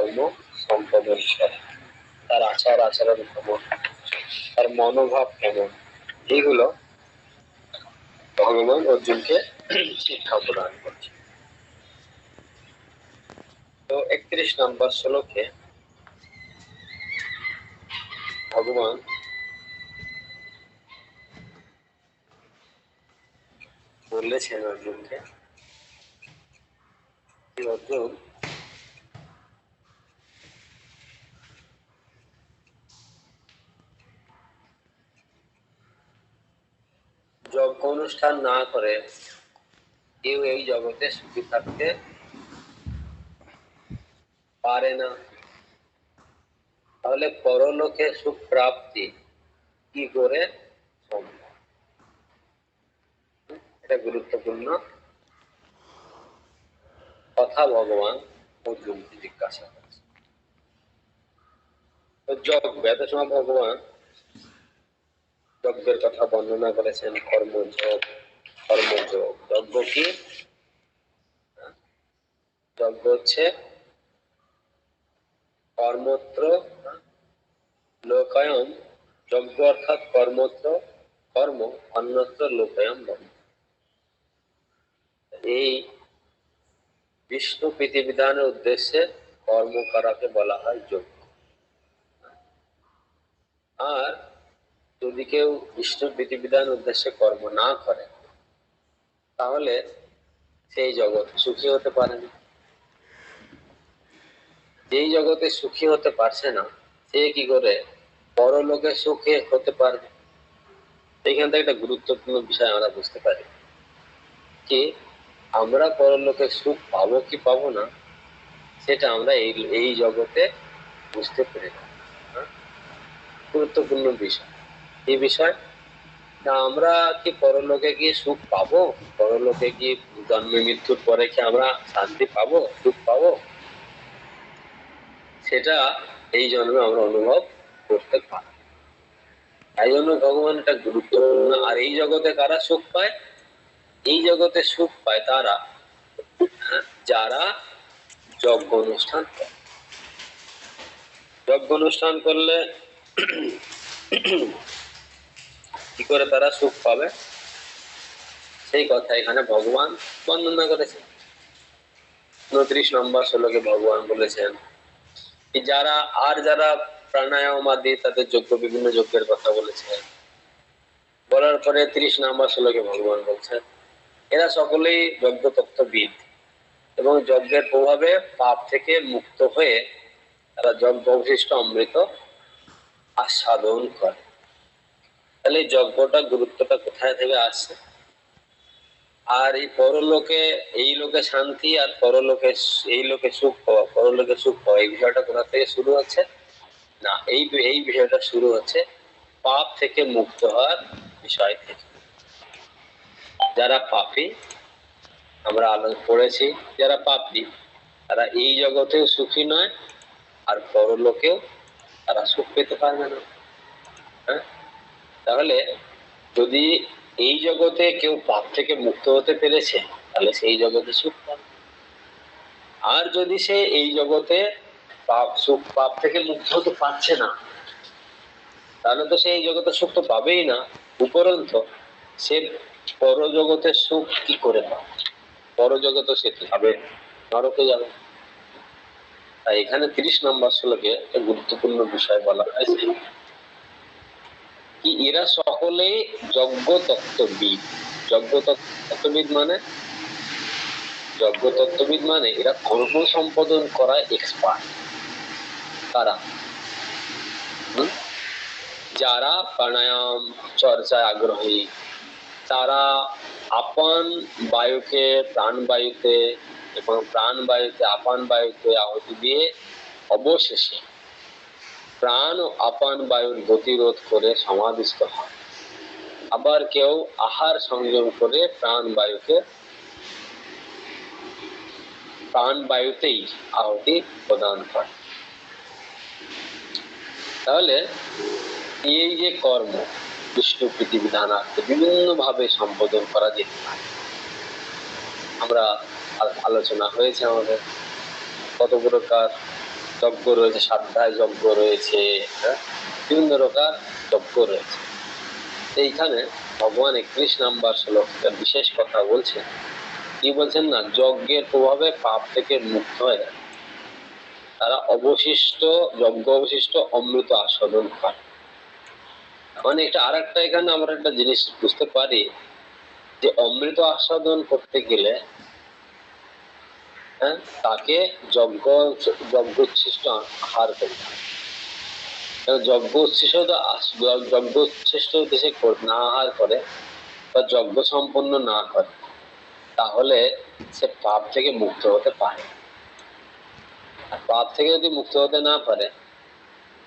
কর্ম সম্পাদন করে, তার আচার আচরণ কেমন, তার মনোভাব কেমন, এইগুলো ভগবান অর্জুনকে শিক্ষা প্রদান করছে। তো 31 নম্বর শ্লোকে ভগবান বলেছেন অর্জুনকে, অর্জুন যজ্ঞ অনুষ্ঠান না করে কেউ এই জগতে সুখী থাকতে পারে না, তাহলে পরলোকে সুখ প্রাপ্তি কি করে সম্ভব? এটা গুরুত্বপূর্ণ কথা ভগবান অর্জুনকে জিজ্ঞাসা করছে। যজ্ঞ, এত সময় ভগবান যজ্ঞের কথা বর্ণনা করেছেন, কর্মযোগ। কর্মযোগ যজ্ঞ কি? যজ্ঞ হচ্ছে কর্মত্র লোকায়ম, যজ্ঞ অর্থাৎ কর্মত্র কর্ম, অন্যত্র লোকায়ম ব্রহ্ম। এই বিষ্ণু প্রীতিবিধানের উদ্দেশ্যে কর্ম করাকে বলা হয় যজ্ঞ। আর যদি কেউ বিষ্ণু প্রীতিবিধান উদ্দেশ্যে কর্ম না করে তাহলে সেই জগৎ সুখী হতে পারে না। যেই জগতে সুখী হতে পারছে না সে কি করে পরলোকে সুখে হতে পারবে? এইখান থেকে একটা গুরুত্বপূর্ণ বিষয় আমরা বুঝতে পারি কি আমরা পরলোকে সুখ পাবো কি পাবো না সেটা আমরা এই জগতে বুঝতে পেরে না। গুরুত্বপূর্ণ বিষয় এই বিষয়। আমরা কি পরলোকে গিয়ে সুখ পাবো? পরলোকে গিয়ে জন্ম মৃত্যুর পরে কি আমরা শান্তি পাবো, সুখ পাবো? সেটা এই জন্মে আমরা অনুভব করতে পারি। তাই জন্য ভগবান এটা গুরুত্বপূর্ণ। আর এই জগতে কারা সুখ পায়? এই জগতে সুখ পায় তারা যারা যজ্ঞ অনুষ্ঠান করে। যজ্ঞ অনুষ্ঠান করলে কি করে তারা সুখ পাবে সেই কথা এখানে ভগবান বর্ণনা করেছেন। 29 নম্বর শ্লোকে ভগবান বলেছেন যারা যারা প্রাণায়াম আদি তাদের যজ্ঞ, বিভিন্ন যজ্ঞের কথা বলেছেন। বলার পরে 30 নম্বর শ্লোকে ভগবান বলছেন এরা সকলেই যজ্ঞ তত্ত্ববিদ এবং যজ্ঞের প্রভাবে পাপ থেকে মুক্ত হয়ে তারা যজ্ঞ অবশিষ্ট অমৃত আস্বাদন করে। তাহলে যজ্ঞটা গুরুত্বটা কোথায় থেকে আসছে? আর এই পরলোকে এই লোকে শান্তি আর পরলোকে এই লোকে সুখ পাওয়া, পরলোকে সুখ পাওয়া, এই বিষয়টা কোথা থেকে শুরু হচ্ছে? না, এই বিষয়টা শুরু হচ্ছে পাপ থেকে মুক্ত হওয়ার বিষয় থেকে। যারা পাপী, আমরা পড়েছি, যারা পাপী তারা এই জগতেও সুখী নয় আর পরলোকেও তারা সুখ পেতে পারবে না। তাহলে যদি এই জগতে কেউ পাপ থেকে মুক্ত হতে পেরেছে তাহলে সেই জগতে সুখ পাবে। আর যদি সে এই জগতে পাপ থেকে মুক্ত হতে পারছে না তাহলে তো সে এই জগতে সুখ তো পাবেই না, উপরন্ত সে পরজগতের সুখ কি করে পাবে? পরজগতে সে যাবে, নরকে যাবে। তাই এখানে 30 নম্বর শ্লোকে একটা গুরুত্বপূর্ণ বিষয় বলা হয়েছে কি এরা সকলেই যজ্ঞ তত্ত্ববিদ। যজ্ঞ তত্ত্ববিদ মানে এরা কর্ম সম্পাদন করায় এক্সপার্ট। তারা যারা প্রাণায়াম চর্চায় আগ্রহী, তারা আপন বায়ুকে প্রাণবায়ুতে এবং প্রাণবায়ুতে আপন বায়ুতে আহুতি দিয়ে অবশেষে প্রাণ ও আপন বায়ুর গতিরোধ করে সমাধিস্থ হয়। আবার কেউ আহার সংযম করে প্রাণবায়ুতেই আহুতি প্রদান করে। তাহলে এই যে কর্ম বিষ্ণু প্রীতিবিধানার্থে বিভিন্ন ভাবে সম্বোধন করা যেতে পারে। আমরা আলোচনা হয়েছে আমাদের কত প্রকার যজ্ঞ রয়েছে, সাধ্যায় যজ্ঞ রয়েছে, হ্যাঁ, বিভিন্ন প্রকার যজ্ঞ রয়েছে। এইখানে ভগবান 31 নম্বর শ্লোক বিশেষ কথা বলছেন। কি বলছেন না, যজ্ঞের প্রভাবে পাপ থেকে মুক্ত হয়ে যায়, তারা অবশিষ্ট যজ্ঞ অবশিষ্ট অমৃত আস্বাদন করে। মানে এটা আর একটা, এখানে আমরা একটা জিনিস বুঝতে পারি যে অমৃত আস্বাদন করতে গেলে, হ্যাঁ, তাকে যজ্ঞোচ্ছিষ্ট আহার করতে হবে। যজ্ঞোচ্ছিষ্ট যদি সে না আহার করে বা যজ্ঞ সম্পন্ন না করে, তাহলে সে পাপ থেকে মুক্ত হতে পারে। আর পাপ থেকে যদি মুক্ত হতে না পারে,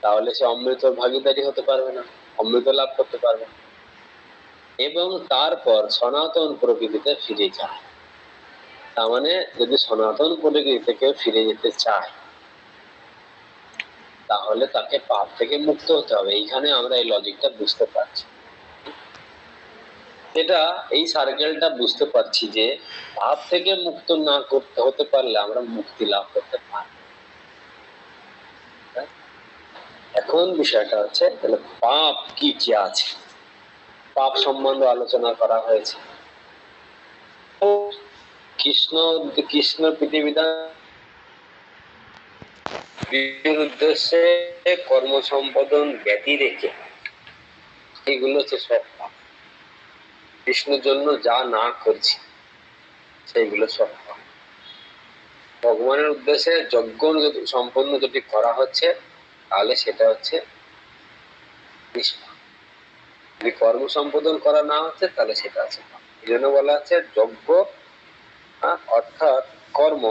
তাহলে সে অমৃত ভাগীদারি হতে পারবে না, অমৃত লাভ করতে পারবে না, এবং তারপর সনাতন প্রকৃতিতে ফিরে যায়। তার মানে যদি সনাতন প্রকৃতি থেকে ফিরে যেতে চায়, তাহলে তাকে পাপ থেকে মুক্ত হতে হবে। এইখানে আমরা এই লজিকটা বুঝতে পারছি। এটা এই সার্কেলটা বুঝতে পারছি যে পাপ থেকে মুক্ত না করতে হতে পারলে আমরা মুক্তি লাভ করতে পারি। এখন বিষয়টা হচ্ছে তাহলে পাপ কি কি আছে, পাপ সম্বন্ধে আলোচনা করা হয়েছে। কৃষ্ণ পৃথিবীটা উদ্দেশ্যে কর্ম সম্পাদন ব্যতি রেখে, এগুলো হচ্ছে সব পাপ। কৃষ্ণের জন্য যা না করছি সেইগুলো সব পাপ। ভগবানের উদ্দেশ্যে যজ্ঞ যদি সম্পন্ন যদি করা হচ্ছে, তাহলে সেটা হচ্ছে নিষ্পাপ। যদি কর্ম সম্পাদন করা না হচ্ছে, তাহলে সেটা আছে পাপ। এই জন্য বলা হচ্ছে যজ্ঞ অর্থাৎ কর্ম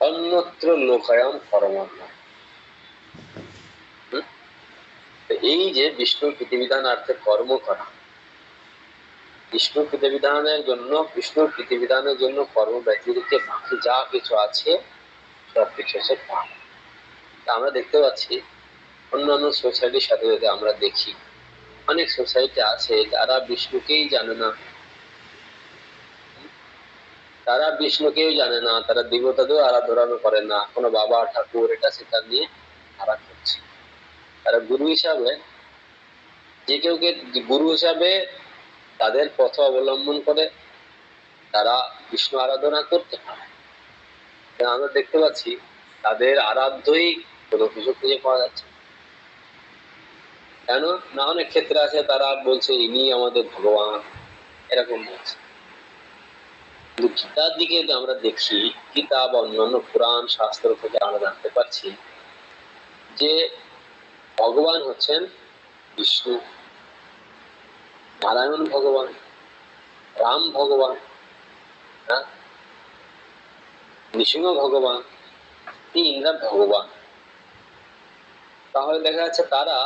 অন্যত্র লোকায়ম কর্মণ্য। এই যে বিষ্ণু প্রতিবিধানার্থে কর্ম করা, বিষ্ণু প্রতিবিধানের জন্য কর্ম ব্যতিরেকে বাকি যা কিছু আছে সবকিছু হচ্ছে পাপ। আমরা দেখতে পাচ্ছি অন্যান্য সোসাইটির সাথে যদি আমরা দেখি, অনেক সোসাইটি আছে যারা বিষ্ণুকেই জানে না, তারা বিষ্ণুকেও জানে না, তারা দেবতাদের আরাধনা করে না, কোনো বাবা ঠাকুর এটা সেটা নিয়ে তারা করছে। তারা গুরু হিসাবে যে কেউ গুরু হিসাবে তাদের পথ অবলম্বন করে তারা বিষ্ণু আরাধনা করতে পারে। আমরা দেখতে পাচ্ছি তাদের আরাধ্যই কোনো কিছু খুঁজে পাওয়া যাচ্ছে। কেন না, অনেক ক্ষেত্রে আছে তারা বলছে ইনি আমাদের ভগবান, এরকম বলছে। কিন্তু গীতার দিকে যদি আমরা দেখি, গীতা বা অন্যান্য পুরাণ শাস্ত্র থেকে আমরা জানতে পারছি যে ভগবান হচ্ছেন বিষ্ণু, নারায়ণ ভগবান, রাম ভগবান, হ্যাঁ, নৃসিংহ ভগবান, তিনরা ভগবান। তাহলে দেখা যাচ্ছে তারা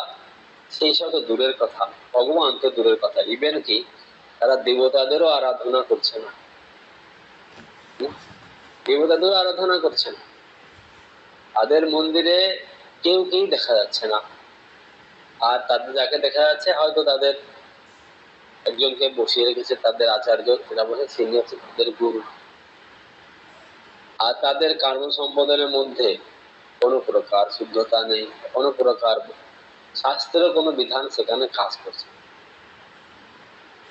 সেই সব তো দূরের কথা, ভগবান তো দূরের কথা, ইভেন কি তারা দেবতাদেরও আরাধনা করছে না, দেবতাদেরও আরাধনা করছে না। তাদের মন্দিরে কেউ দেখা যাচ্ছে না। আর তাদের যাকে দেখা যাচ্ছে হয়তো তাদের একজনকে বসিয়ে রেখেছে তাদের আচার্য, সেটা বলে তিনি হচ্ছে তাদের গুরু। আর তাদের কর্ম সম্পাদনের মধ্যে কোনো প্রকার শুদ্ধতা নেই, কোনো প্রকার শাস্ত্রের কোনো বিধান সেখানে কাজ করছে,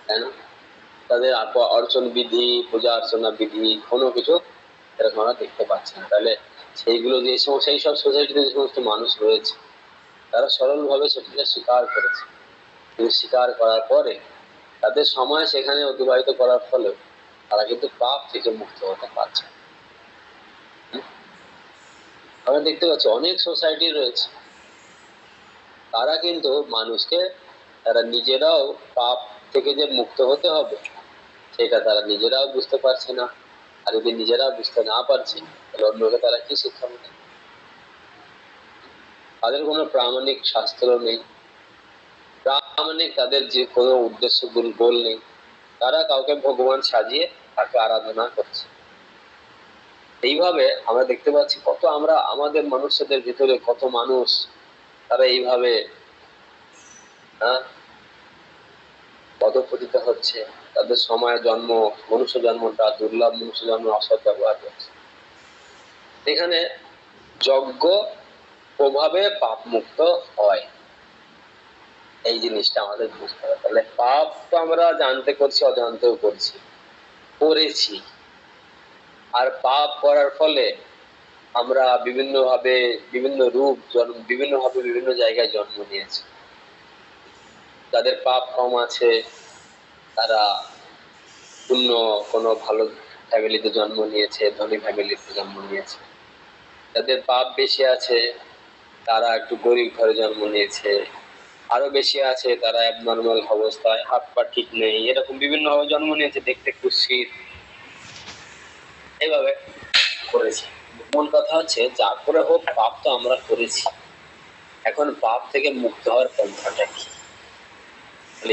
তাই না? তাদের অর্চন বিধি, পূজা অর্চনা বিধি কোনো কিছু এরকম আমরা দেখতে পাচ্ছি না। তাহলে সেইগুলো যে সেই সব সোসাইটিতে যে সমস্ত মানুষ রয়েছে, তারা সরল ভাবে সেটাকে স্বীকার করেছে, কিন্তু স্বীকার করার পরে তাদের সময় সেখানে অতিবাহিত করার ফলে তারা কিন্তু পাপ থেকে মুক্ত হতে পারছে। আমরা দেখতে পাচ্ছি অনেক সোসাইটি রয়েছে, তারা কিন্তু মানুষকে, তারা নিজেরাও পাপ থেকে যে মুক্ত হতে হবে সেটা তারা নিজেরাও বুঝতে পারছে না। আর যদি নিজেরাও বুঝতে না পারছে, তাহলে অন্যকে তারা কি শিক্ষা দেবে? তাদের কোনো প্রামাণিক শাস্ত্র নেই, প্রামাণিক তাদের যে কোনো উদ্দেশ্য গোল নেই। তারা কাউকে ভগবান সাজিয়ে তাকে আরাধনা করছে। এইভাবে আমরা দেখতে পাচ্ছি কত, আমরা আমাদের মানুষদের ভিতরে কত মানুষ তারা এইভাবে পদপতিত হচ্ছে, তাদের সময় জন্ম, মনুষ্য জন্মটা দুর্লভ মনুষ্য জন্ম অসৎ ব্যবহার করছে। এখানে যজ্ঞ প্রভাবে পাপ মুক্ত হয়। এই জিনিসটা আমাদের বুঝতে হবে। তাহলে পাপ তো আমরা জানতে করছি, অজান্তেও করেছি। আর পাপ করার ফলে আমরা বিভিন্নভাবে বিভিন্ন রূপ বিভিন্নভাবে বিভিন্ন জায়গায় জন্ম নিয়েছি। যাদের পাপ কম আছে তারা পূর্ণ কোনো ভালো ফ্যামিলিতে জন্ম নিয়েছে, ধনী ফ্যামিলিতে জন্ম নিয়েছে। যাদের পাপ বেশি আছে তারা একটু গরিব ঘরে জন্ম নিয়েছে। আরো বেশি আছে তারা অ্যাবনর্মাল অবস্থায়, হাত পা ঠিক নেই, এরকম বিভিন্ন ভাবে জন্ম নিয়েছে, দেখতে কুৎসিত, এইভাবে করেছে। মূল কথা হচ্ছে যা করে হোক পাপ তো আমরা করেছি, এখন পাপ থেকে মুক্ত হওয়ার পন্থাটা কি?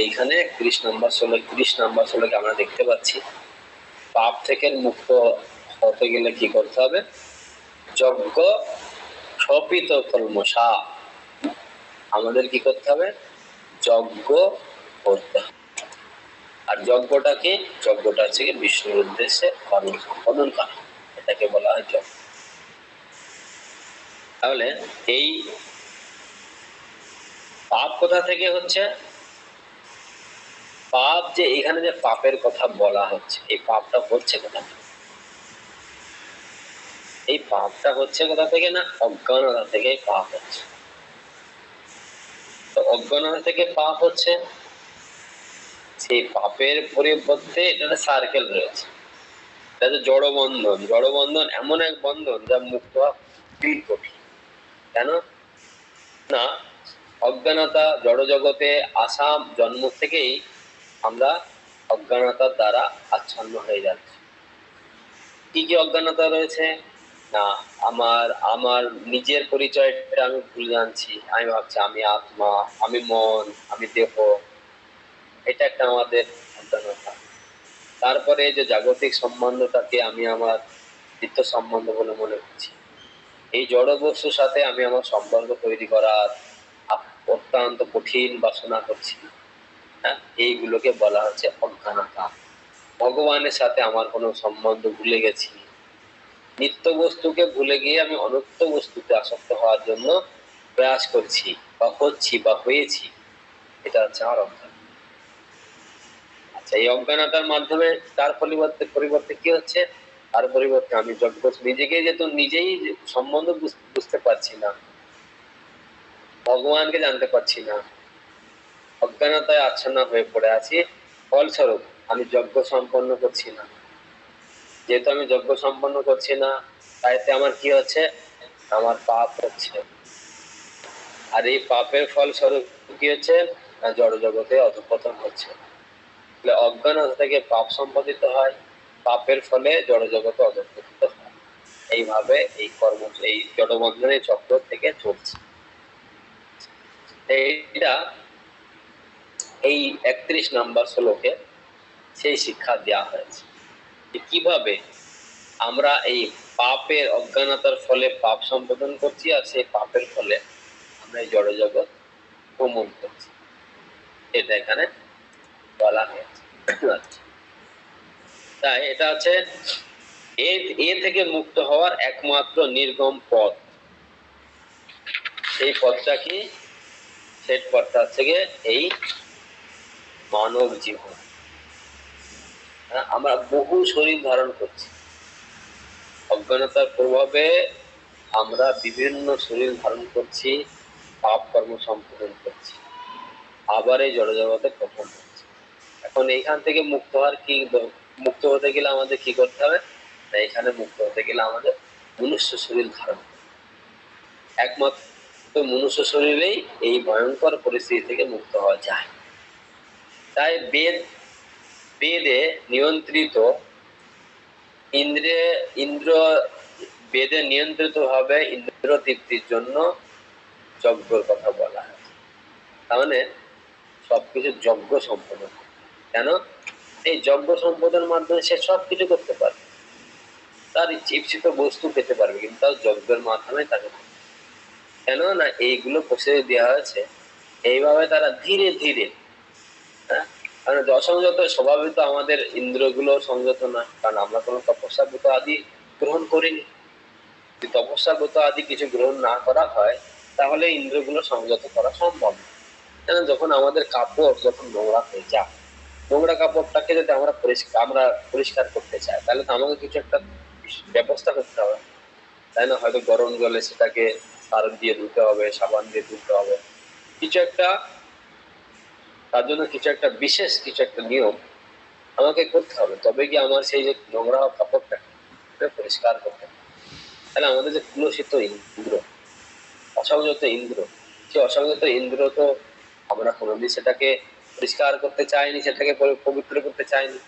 এখানে 30 নম্বর শ্লোকে আমরা দেখতে পাচ্ছি পাপ থেকে মুক্ত হতে গেলে কি করতে হবে? যজ্ঞ শপিত কলমশা, আমাদের কি করতে হবে? যজ্ঞ করতে হবে। আর যজ্ঞটা কি? যজ্ঞটা হচ্ছে বিষ্ণুর উদ্দেশ্যে কর্ম সম্পাদন করা, এটাকে বলা হয় যজ্ঞ। তাহলে এই পাপ কোথা থেকে হচ্ছে? পাপ যে এখানে যে পাপের কথা বলা হচ্ছে, এই পাপটা হচ্ছে কোথা থেকে? এই পাপটা হচ্ছে কোথা থেকে? না অজ্ঞানতা থেকে পাপ হচ্ছে। তো অজ্ঞানতা থেকে পাপ হচ্ছে, সেই পাপের পরিবর্তে এটা সার্কেল রয়েছে। এটা যে জড়বন্ধন, জড়বন্ধন এমন এক বন্ধন যা মুক্ত হওয়া খুবই কঠিন। কেন না? অজ্ঞানতা, জড় জগতে আসা জন্ম থেকেই আমরা অজ্ঞানতার দ্বারা আচ্ছন্ন হয়ে যাচ্ছি। কি কি অজ্ঞানতা রয়েছে? না আমার আমার নিজের পরিচয়টা আমি ভুল জানছি, আমি ভাবছি আমি আত্মা, আমি মন, আমি দেহ, এটা একটা আমাদের অজ্ঞানতা। তারপরে যে জাগতিক সম্বন্ধটাকে আমি আমার নিত্য সম্বন্ধ বলে মনে করছি, এই জড় বস্তুর সাথে আমি আমার সম্পর্ক তৈরি করার অত্যন্ত কঠিন বাসনা করছি। হ্যাঁ, এইগুলোকে বলা হচ্ছে অজ্ঞানতা। ভগবানের সাথে আমার কোনো সম্বন্ধ ভুলে গেছি, নিত্য বস্তুকে ভুলে গিয়ে আমি অনিত্য বস্তুতে আসক্ত হওয়ার জন্য প্রয়াস করছি বা হচ্ছি বা হয়েছি, এটা হচ্ছে আমার অজ্ঞান। আচ্ছা, এই অজ্ঞানতার মাধ্যমে তার পরিবর্তে কি হচ্ছে? তার পরিবর্তে আমি নিজেকে যেহেতু নিজেই সম্বন্ধ বুঝতে পারছি না, ভগবানকে জানতে পারছি না, অজ্ঞানতায় আচ্ছন্ন হয়ে পড়ে আছি, ফলস্বরূপ আমি যজ্ঞ সম্পন্ন করছি না। যেহেতু আমি যজ্ঞ সম্পন্ন করছি না, তাইতে আমার কি হচ্ছে? আমার পাপ হচ্ছে। আর এই পাপের ফলস্বরূপ কি হচ্ছে? জড় জগতে অধঃপতন হচ্ছে। অজ্ঞানতা থেকে পাপ সম্পাদিত হয়, পাপের ফলে জড় জগতে অধঃপতিত হয়। এইভাবে এই কর্ম, এই জড়বন্ধনের চক্র থেকে চলছে। এইটা এই 31 নম্বর শ্লোকে সেই শিক্ষা দেওয়া হয়েছে কিভাবে আমরা এই পাপের অজ্ঞানতার ফলে পাপ সম্পাদন করছি, আর সেই পাপের ফলে আমরা এই জড় জগৎ ভ্রমণ করছি, এটা এখানে বলা হয়েছে। তাই এটা হচ্ছে এ থেকে মুক্ত হওয়ার একমাত্র নির্গম পথ। এই পথটা কি? সেই পথটা হচ্ছে গিয়ে এই মানব জীবন। আমরা বহু শরীর ধারণ করছি, অজ্ঞানতার প্রভাবে আমরা বিভিন্ন শরীর ধারণ করছি, পাপ কর্ম সম্পাদন করছি, আবার এই জড়জগতে প্রথম হচ্ছে। এখন এইখান থেকে মুক্ত হওয়ার কি, মুক্ত হতে গেলে আমাদের কি করতে হবে? এখানে মুক্ত হতে গেলে আমাদের মনুষ্য শরীর ধারণ, একমাত্র মনুষ্য শরীরেই এই ভয়ঙ্কর পরিস্থিতি থেকে মুক্ত হওয়া যায়। তাই বেদে নিয়ন্ত্রিত ইন্দ্র বেদে নিয়ন্ত্রিত ভাবে ইন্দ্র তৃপ্তির জন্য যজ্ঞের কথা বলা হয়। তার মানে সবকিছু যজ্ঞ সম্পাদন। কেন? এই যজ্ঞ সম্পাদনের মাধ্যমে সে সবকিছু করতে পারবে, তার ইচ্ছিত বস্তু পেতে পারবে, কিন্তু তার যজ্ঞের মাধ্যমে তাকে, কেন না এইগুলো প্রসেস দেওয়া হয়েছে এইভাবে তারা ধীরে ধীরে, কারণ অসংযত স্বভাবে তো আমাদের ইন্দ্রগুলো সংযত না, কারণ আমরা কোনো তপস্যাব্রত আদি গ্রহণ করিনি। যদি তপস্যাব্রত আদি কিছু গ্রহণ না করা হয় তাহলে ইন্দ্রগুলো সংযত করা সম্ভব না। কেন, যখন আমাদের কাপড় যখন নোংরা হয়ে যায়, নোংরা কাপড়টাকে যদি আমরা পরিষ্কার করতে চাই, তাহলে তো আমাকে কিছু একটা ব্যবস্থা করতে হবে, তাই না? হয়তো গরম জলে সেটাকে সার্ফ দিয়ে ধুতে হবে, সাবান দিয়ে ধুতে হবে, কিছু একটা, তার জন্য কিছু একটা বিশেষ কিছু একটা নিয়ম আমাকে করতে হবে, তবে কি আমার সেই যে নোংরা কাপড়টা পরিষ্কার করতে হবে। তাহলে আমাদের যে কুলসিত ইন্দ্র, অসংযত ইন্দ্র, সে অসংযত ইন্দ্র তো আমরা কোনোদিন সেটাকে পরিষ্কার করতে চাইনি, সেটাকে পবিত্র করতে চাইনি।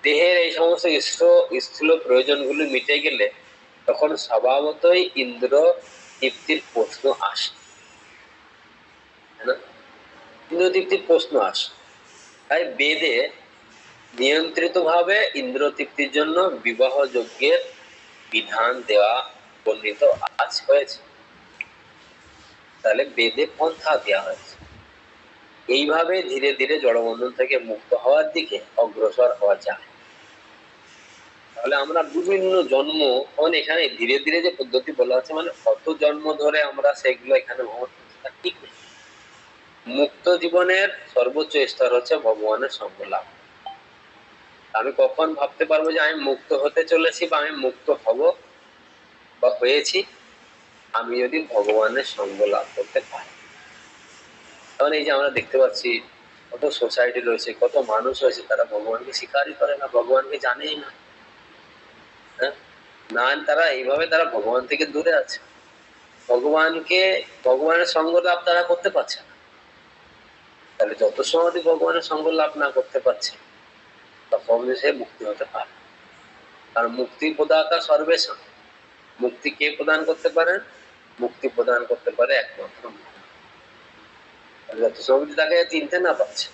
দেহের এই সমস্ত স্থূল প্রয়োজনগুলি মিটে গেলে তখন স্বভাবতই ইন্দ্র তৃপ্তির প্রশ্ন আসে, ইন্দ্র তৃপ্তির প্রশ্ন আসে। তাই বেদে নিয়ন্ত্রিত ভাবে ইন্দ্র তৃপ্তির জন্য বিবাহ যজ্ঞের বিধান দেওয়া বর্ণিত হয়েছে। তাহলে বেদে পন্থা দেওয়া হয়েছে, এইভাবে ধীরে ধীরে জড়বন্ধন থেকে মুক্ত হওয়ার দিকে অগ্রসর হওয়া যায়। তাহলে আমরা বিভিন্ন জন্ম, এখানে ধীরে ধীরে যে পদ্ধতি বলা হচ্ছে, মানে কত জন্ম ধরে আমরা সেগুলো এখানে ঠিক নেই। মুক্ত জীবনের সর্বোচ্চ স্তর হচ্ছে ভগবানের সঙ্গ লাভ। আমি কখন ভাবতে পারবো যে আমি মুক্ত হতে চলেছি বা আমি মুক্ত হব বা হয়েছি? আমি যদি ভগবানের সঙ্গ লাভ করতে পারি। কারণ এই যে আমরা দেখতে পাচ্ছি কত সোসাইটি রয়েছে, কত মানুষ রয়েছে, তারা ভগবানকে স্বীকারই করে না, ভগবানকে জানেই না। না, তারা এইভাবে তারা ভগবান থেকে দূরে আছে, ভগবানের সঙ্গ লাভ তারা করতে পারছে না। তাহলে যত সময় ভগবানের সঙ্গ লাভ না করতে পারছে, তখন সে মুক্তি হতে পারে। কারণ মুক্তি প্রদাতা সর্বেশাং। মুক্তি কে প্রদান করতে পারেন? মুক্তি প্রদান করতে পারে একমাত্র যত সময় তাকে চিনতে না পারছে,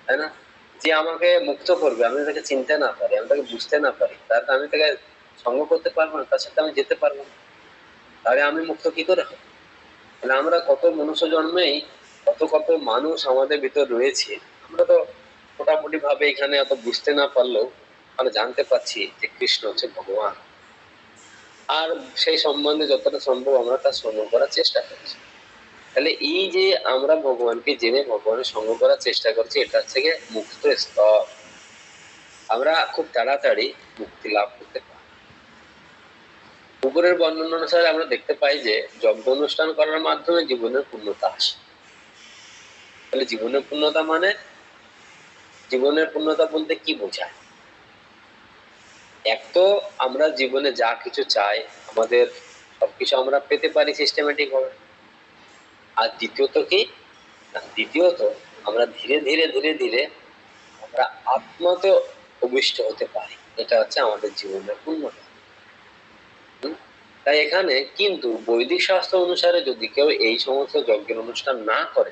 তাই না? যে আমাকে মুক্ত করবে, আমি তাকে চিনতে না পারি, আমি তাকে বুঝতে না পারি, তাহলে আমি তাকে সঙ্গ করতে পারবো না, তার সাথে আমি যেতে পারবো না, তাহলে আমি মুক্ত কি করে হব? আমরা কত মনুষ্য জন্মেই কত মানুষ আমাদের ভিতর রয়েছে, আমরা তো মোটামুটি ভাবে এখানে অত বুঝতে না পারলেও আমরা জানতে পারছি যে কৃষ্ণ হচ্ছে ভগবান, আর সেই সম্বন্ধে যতটা সম্ভব আমরা তার সঙ্গ করার চেষ্টা করছি। তাহলে এই যে আমরা ভগবানকে জেনে ভগবানের সঙ্গ করার চেষ্টা করছি, এটা হচ্ছে মুক্ত স্তর। আমরা খুব তাড়াতাড়ি মুক্তি লাভ করতে পারি। উপরের বর্ণনা অনুসারে আমরা দেখতে পাই যে যজ্ঞ অনুষ্ঠান করার মাধ্যমে জীবনের পূর্ণতা আসে। তাহলে জীবনের পূর্ণতা মানে, জীবনের পূর্ণতা বলতে কি বোঝায়? এক তো আমরা জীবনে যা কিছু চাই, আমাদের সবকিছু আমরা পেতে পারি সিস্টেমেটিক ভাবে। আর দ্বিতীয়ত কি, দ্বিতীয়ত আমরা ধীরে ধীরে ধীরে ধীরে আমরা আত্মাতে অভিষ্ট হতে পারি, এটা হচ্ছে আমাদের জীবনের পূর্ণতা। তাই এখানে কিন্তু বৈদিক শাস্ত্র অনুসারে যদি কেউ এই সমস্ত যজ্ঞের অনুষ্ঠান না করে,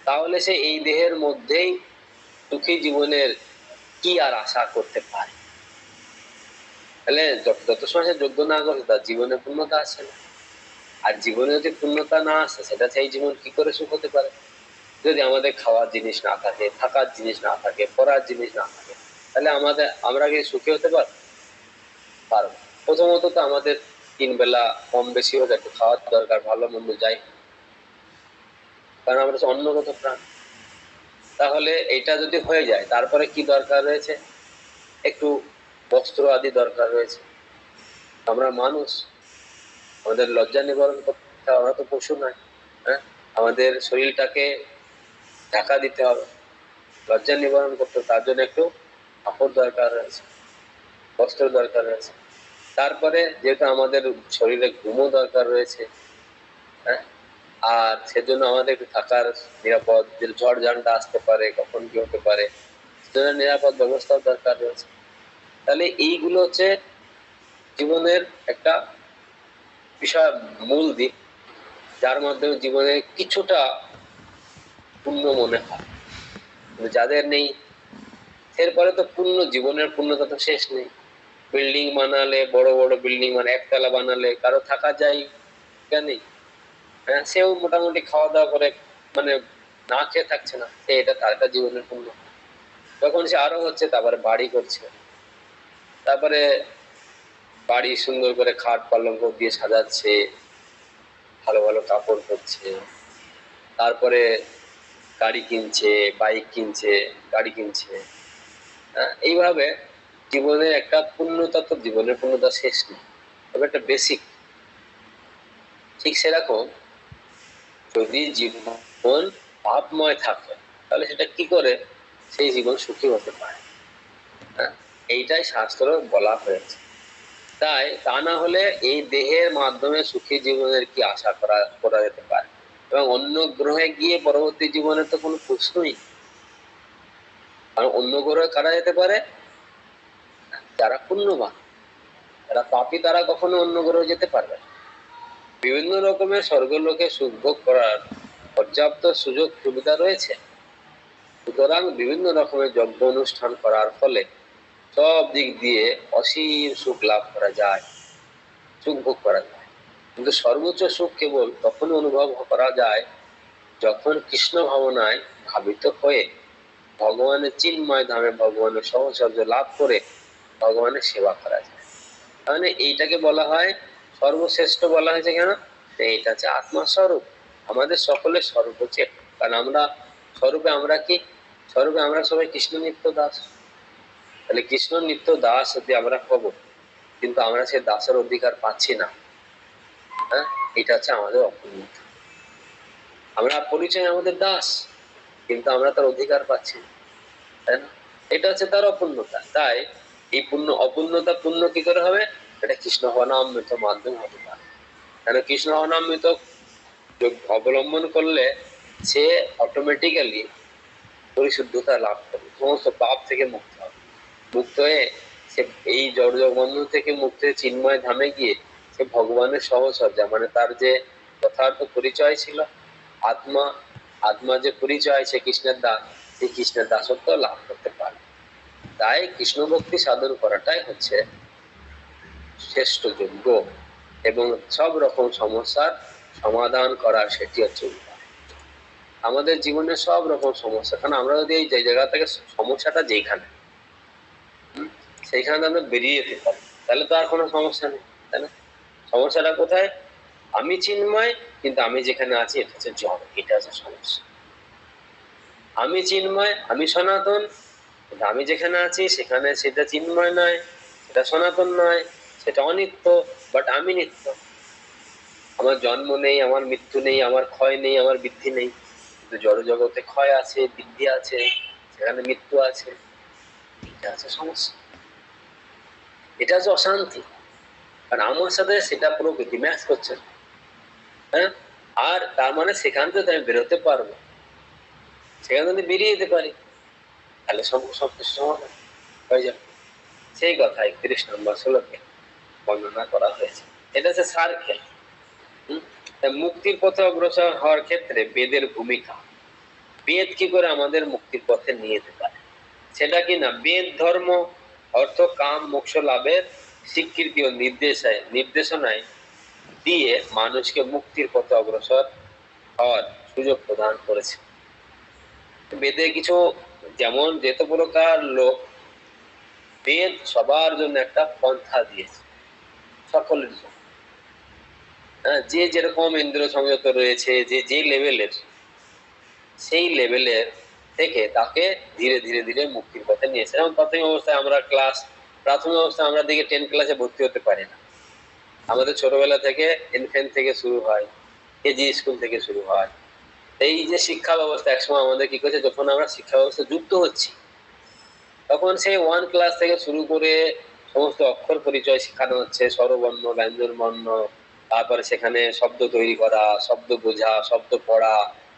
তাহলে সে এই দেহের মধ্যেই সুখী জীবনের কি আর আশা করতে পারে? তাহলে যত সময় সে যজ্ঞ না করে তার জীবনে পূর্ণতা আসে না। আর জীবনে যদি পূর্ণতা না আসে, সেটা সেই জীবন কি করে সুখ হতে পারে? যদি আমাদের খাওয়ার জিনিস না থাকে, থাকার জিনিস না থাকে, পড়ার জিনিস না থাকে, তাহলে আমরা কি সুখী হতে পারবো? প্রথমত তো আমাদের 3 বেলা কম বেশি হোক একটু খাওয়ার দরকার, ভালো মন্দ যাই, কারণ আমরা অন্নগত প্রাণ। তাহলে এটা যদি হয়ে যায়, তারপরে কি দরকার রয়েছে? একটু বস্ত্র আদি দরকার রয়েছে। আমরা মানুষ, আমাদের লজ্জা নিবারণ করতে, আমরা তো পশু নয়। আমাদের শরীরটাকে ঢাকা দিতে হবে, লজ্জা নিবারণ করতে, তার জন্য একটু কাপড় দরকার রয়েছে, বস্ত্র দরকার রয়েছে। তারপরে যেহেতু আমাদের শরীরে ঘুমও দরকার রয়েছে, আর সেজন্য আমাদের একটু থাকার নিরাপদ, যে ঝড় ঝান্ডা আসতে পারে, কখন কি হতে পারে, সেজন্য নিরাপদ ব্যবস্থাও দরকার রয়েছে। তাহলে এইগুলো হচ্ছে জীবনের একটা বিষয়, মূল দিক, যার মাধ্যমে জীবনে কিছুটা পূর্ণ মনে হয়। যাদের নেই, এরপরে তো পূর্ণ জীবনের পূর্ণতা তো শেষ নেই। বিল্ডিং বানালে, বড় বড় বিল্ডিং মানে একতলা বানালে কারো থাকা যায় নেই, সেও মোটামুটি খাওয়া দাওয়া করে, মানে না খেয়ে থাকছে না, এটা তার একটা জীবনের পূর্ণ। যখন সে আরো হচ্ছে, তারপরে বাড়ি করছে, তারপরে বাড়ি সুন্দর করে খাট পালঙ্ক দিয়ে সাজাচ্ছে, ভালো ভালো কাপড় পরছে, তারপরে গাড়ি কিনছে, বাইক কিনছে, গাড়ি কিনছে। এইভাবে জীবনের একটা পূর্ণতা, তো জীবনের পূর্ণতা শেষ নেই, তবে একটা বেসিক। ঠিক সেরকম যদি জীবন পাপময় থাকে, তাহলে সেটা কি করে সেই জীবন সুখী হতে পারে? এইটাই শাস্ত্র বলা হয়েছে। তাই তা না হলে এই দেহের মাধ্যমে সুখী জীবনের কি আশা করা যেতে পারে? এবং অন্য গ্রহে গিয়ে পরবর্তী জীবনে তো কোনো প্রশ্নই। আর অন্য গ্রহে কারা যেতে পারে? যারা পুণ্যবান। যারা পাপী তারা কখনো অন্য গ্রহে যেতে পারবে না। বিভিন্ন রকমের স্বর্গলোকে সুখ ভোগ করার পর্যাপ্ত সুযোগ সুবিধা রয়েছে, সুতরাং বিভিন্ন রকমের যজ্ঞ অনুষ্ঠান করার ফলে সব দিক দিয়ে অসীম সুখ লাভ করা যায়, সুখ ভোগ করা যায়। কিন্তু সর্বোচ্চ সুখ কেবল তখন অনুভব করা যায় যখন কৃষ্ণ ভাবনায় ভাবিত হয়ে ভগবানের চিন্ময় ধামে ভগবানের সহচর্য লাভ করে ভগবানের সেবা করা যায়। তাহলে এইটাকে বলা হয় সর্বশ্রেষ্ঠ। বলা হয়েছে কেন? এইটা হচ্ছে আত্মাস্বরূপ। আমাদের সকলের স্বরূপ হচ্ছে, কারণ আমরা স্বরূপে আমরা কি? স্বরূপে আমরা সবাই কৃষ্ণ নিত্য দাস। তাহলে কৃষ্ণ নিত্য দাস যদি আমরা হব, কিন্তু আমরা সে দাসের অধিকার পাচ্ছি না। এটা হচ্ছে আমাদের অপূর্ণতা। আমরা পরিচয় আমাদের দাস, কিন্তু আমরা তার অধিকার পাচ্ছি না, তাই না? এটা হচ্ছে তার অপূর্ণতা। তাই এই অপূর্ণতা পূর্ণ কি করে হবে? এটা কৃষ্ণ হনামৃত মাধ্যম হতে পারে। কেন? কৃষ্ণ হনামৃত অবলম্বন করলে সে অটোমেটিক্যালি পরিশুদ্ধতা লাভ করবে, সমস্ত পাপ থেকে মুক্ত হবে। মুক্ত হয়ে সে এই জড় বন্ধন থেকে মুক্ত হয়ে চিন্ময় ধামে গিয়ে সে ভগবানের সহচর্যা, মানে তার যে যথার্থ পরিচয় ছিল আত্মা, আত্মা যে পরিচয় সে কৃষ্ণের দাস, সেই কৃষ্ণের দাসত্ব লাভ করতে পারে। তাই কৃষ্ণ ভক্তি সাধন করাটাই হচ্ছে শ্রেষ্ঠ যোগ্য, এবং সব রকম সমস্যার সমাধান করার সেটি হচ্ছে উপায়। আমাদের জীবনে সব রকম সমস্যা, কারণ আমরা যদি এই জায়গা থেকে সমস্যাটা যেখানে সেইখানে আমরা বেরিয়ে যেতে পারি, তাহলে তো আর কোনো সমস্যা নেই, তাই না? সমস্যাটা কোথায়? আমি চিন্ময়, কিন্তু আমি যেখানে আছি এটা হচ্ছে জড়, এটা হচ্ছে সমস্যা। আমি চিন্ময়, আমি সনাতন, কিন্তু আমি যেখানে আছি সেখানে সেটা চিন্ময় নয়, সেটা সনাতন নয়, সেটা অনিত্য। বাট আমি নিত্য। আমার জন্ম নেই, আমার মৃত্যু নেই, আমার ক্ষয় নেই, আমার বৃদ্ধি নেই, কিন্তু জড় জগতে ক্ষয় আছে, বৃদ্ধি আছে, সেখানে মৃত্যু আছে। এটা আছে সমস্যা, এটা হচ্ছে অশান্তি। কারণ আমার সাথে সেটা প্রকৃতি ম্যাচ করছে। আর তার মানে সেখান থেকে আমি বেরোতে পারবো, সেখান থেকে বেরিয়ে যেতে পারি, তাহলে সবকিছু সমাধান হয়ে যাবে। সেই কথা 31 নম্বর শ্লোকে বর্ণনা করা হয়েছে। এটা হচ্ছে সার খেল। মুক্তির পথে অগ্রসর হওয়ার ক্ষেত্রে বেদের ভূমিকা। বেদ কি করে আমাদের মুক্তির পথে নিয়ে যেতে পারে? সেটা কি না, বেদ ধর্ম অর্থ কাম মোক্ষ লাভের স্বীকৃতি ও নির্দেশনায় দিয়ে মানুষকে মুক্তির পথে অগ্রসর হওয়ার সুযোগ প্রদান করেছে। বেদে কিছু, যেমন যেত প্রকার লোক, বেদ সবার জন্য একটা পন্থা দিয়েছে, সকলের জন্য। যে যেরকম ইন্দ্র সংযত রয়েছে, যে যে লেভেলের, সেই লেভেলের থেকে তাকে ধীরে ধীরে ধীরে মুক্তির পথে নিয়েছে। যেমন প্রাথমিক অবস্থায় আমরা দিকে 10 ক্লাসে ভর্তি হতে পারি না। আমাদের ছোটবেলা থেকে ইনফেন্ট থেকে শুরু হয়, কেজি স্কুল থেকে শুরু হয়। এই যে শিক্ষা ব্যবস্থা, একসময় আমাদের কি করেছে, যখন আমরা শিক্ষা ব্যবস্থা যুক্ত হচ্ছি, তখন সেই 1 ক্লাস থেকে শুরু করে সমস্ত অক্ষর পরিচয় শেখানো হচ্ছে, স্বরবর্ণ, ব্যঞ্জন বর্ণ, তারপরে সেখানে শব্দ তৈরি করা, শব্দ বোঝা, শব্দ পড়া,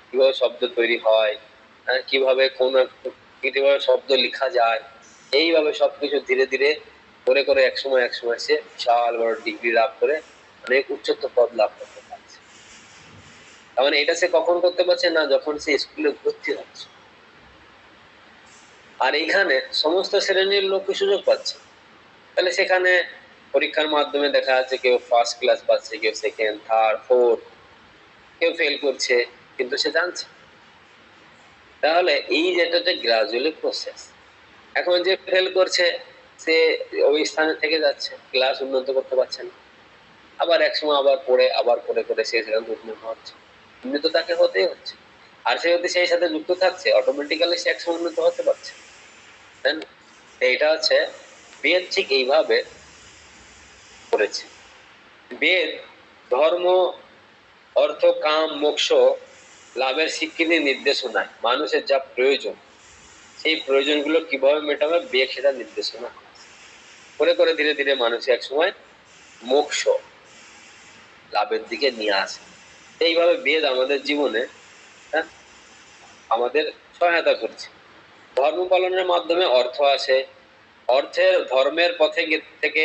কিভাবে শব্দ তৈরি হয়, কিভাবে কিভাবে শব্দ লেখা যায়। এইভাবে সবকিছু ধীরে ধীরে করে করে একসময় সে বিশাল বড় ডিগ্রি লাভ করে অনেক উচ্চতর পদ লাভ করতে পারছে। তার মানে এটা সে কখন করতে পারছে না, যখন সে স্কুলে ভর্তি হচ্ছে। আর এইখানে সমস্ত শ্রেণীর লোক সুযোগ পাচ্ছে। তাহলে সেখানে পরীক্ষার মাধ্যমে দেখা যাচ্ছে কেউ ফার্স্ট ক্লাস পাচ্ছে, কেউ সেকেন্ড, থার্ড, ফোর্থ, কেউ ফেল করছে, কিন্তু সে জানছে। তাহলে এই যেটা গ্রাজুয়ালি প্রসেস। এখন যে ফেল করছে সে ওই স্থানে থেকে যাচ্ছে, ক্লাস উন্নত করতে পারছে না। আবার একসময় আবার পড়ে আবার করে করে সে সেখানে উন্নত হচ্ছে, উন্নত তাকে হতেই হচ্ছে। আর সে যদি সেই সাথে যুক্ত থাকছে অটোমেটিক্যালি সে একসময় উন্নত হতে পারছে, তাই না? এটা হচ্ছে বেদ ঠিক এইভাবে করেছে। বেদ ধর্ম, অর্থ, কাম, মোক্ষ লাভের স্বীকৃতি নির্দেশনায় মানুষের যা প্রয়োজন সেই প্রয়োজনগুলো কিভাবে মেটাবে বেদ সেটা নির্দেশনা করে করে ধীরে ধীরে মানুষ এক সময় মোক্ষ লাভের দিকে নিয়ে আসে। এইভাবে বেদ আমাদের জীবনে আমাদের সহায়তা করছে। ধর্ম পালনের মাধ্যমে অর্থ আসে, অর্থের ধর্মের পথে থেকে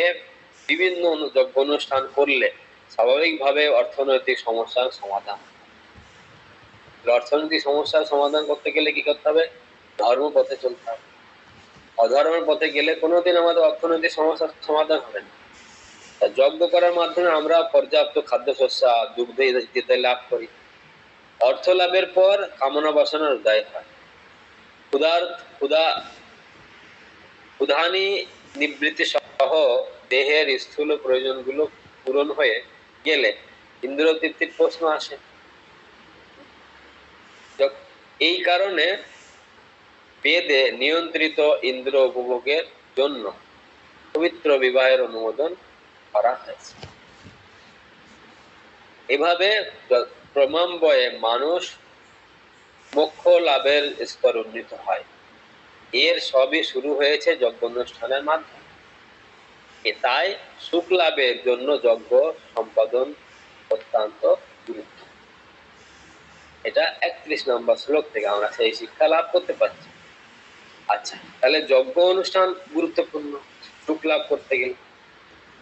বিভিন্ন যজ্ঞ অনুষ্ঠান করলে স্বাভাবিকভাবে অর্থনৈতিক সমস্যার সমাধান। অর্থনৈতিক সমস্যার সমাধান করতে গেলে কি করতে হবে? ধর্ম পথে চলতে হবে। অধর্মের পথে গেলে কোনোদিন আমাদের অর্থনৈতিক সমস্যার সমাধান হবে না। যজ্ঞ করার মাধ্যমে আমরা পর্যাপ্ত খাদ্যশস্য, দুগ্ধ ইত্যাদি লাভ করি। অর্থ লাভের পর কামনা বাসনার উদয় হয়। ক্ষুধানি নিবৃত্তি সহ দেহের স্থূল প্রয়োজনগুলো পূরণ হয়ে গেলে ইন্দ্র তৃপ্তির প্রশ্ন আসে। এই কারণে বেদে নিয়ন্ত্রিত ইন্দ্র উপভোগের জন্য পবিত্র বিবাহের অনুমোদন করা হয়েছে। এভাবে ক্রমান্বয়ে মানুষ মোক্ষ লাভের স্তর উন্নীত হয়। এর সবই শুরু হয়েছে যজ্ঞ অনুষ্ঠানের মাধ্যমে। তাই সুখ লাভের জন্য যজ্ঞ সম্পাদন অত্যন্ত গুরুত্ব। এটা 31 নম্বর শ্লোক থেকে আমরা সেই শিক্ষা লাভ করতে পারছি। আচ্ছা, তাহলে যজ্ঞ অনুষ্ঠান গুরুত্বপূর্ণ সুখ লাভ করতে গেলে।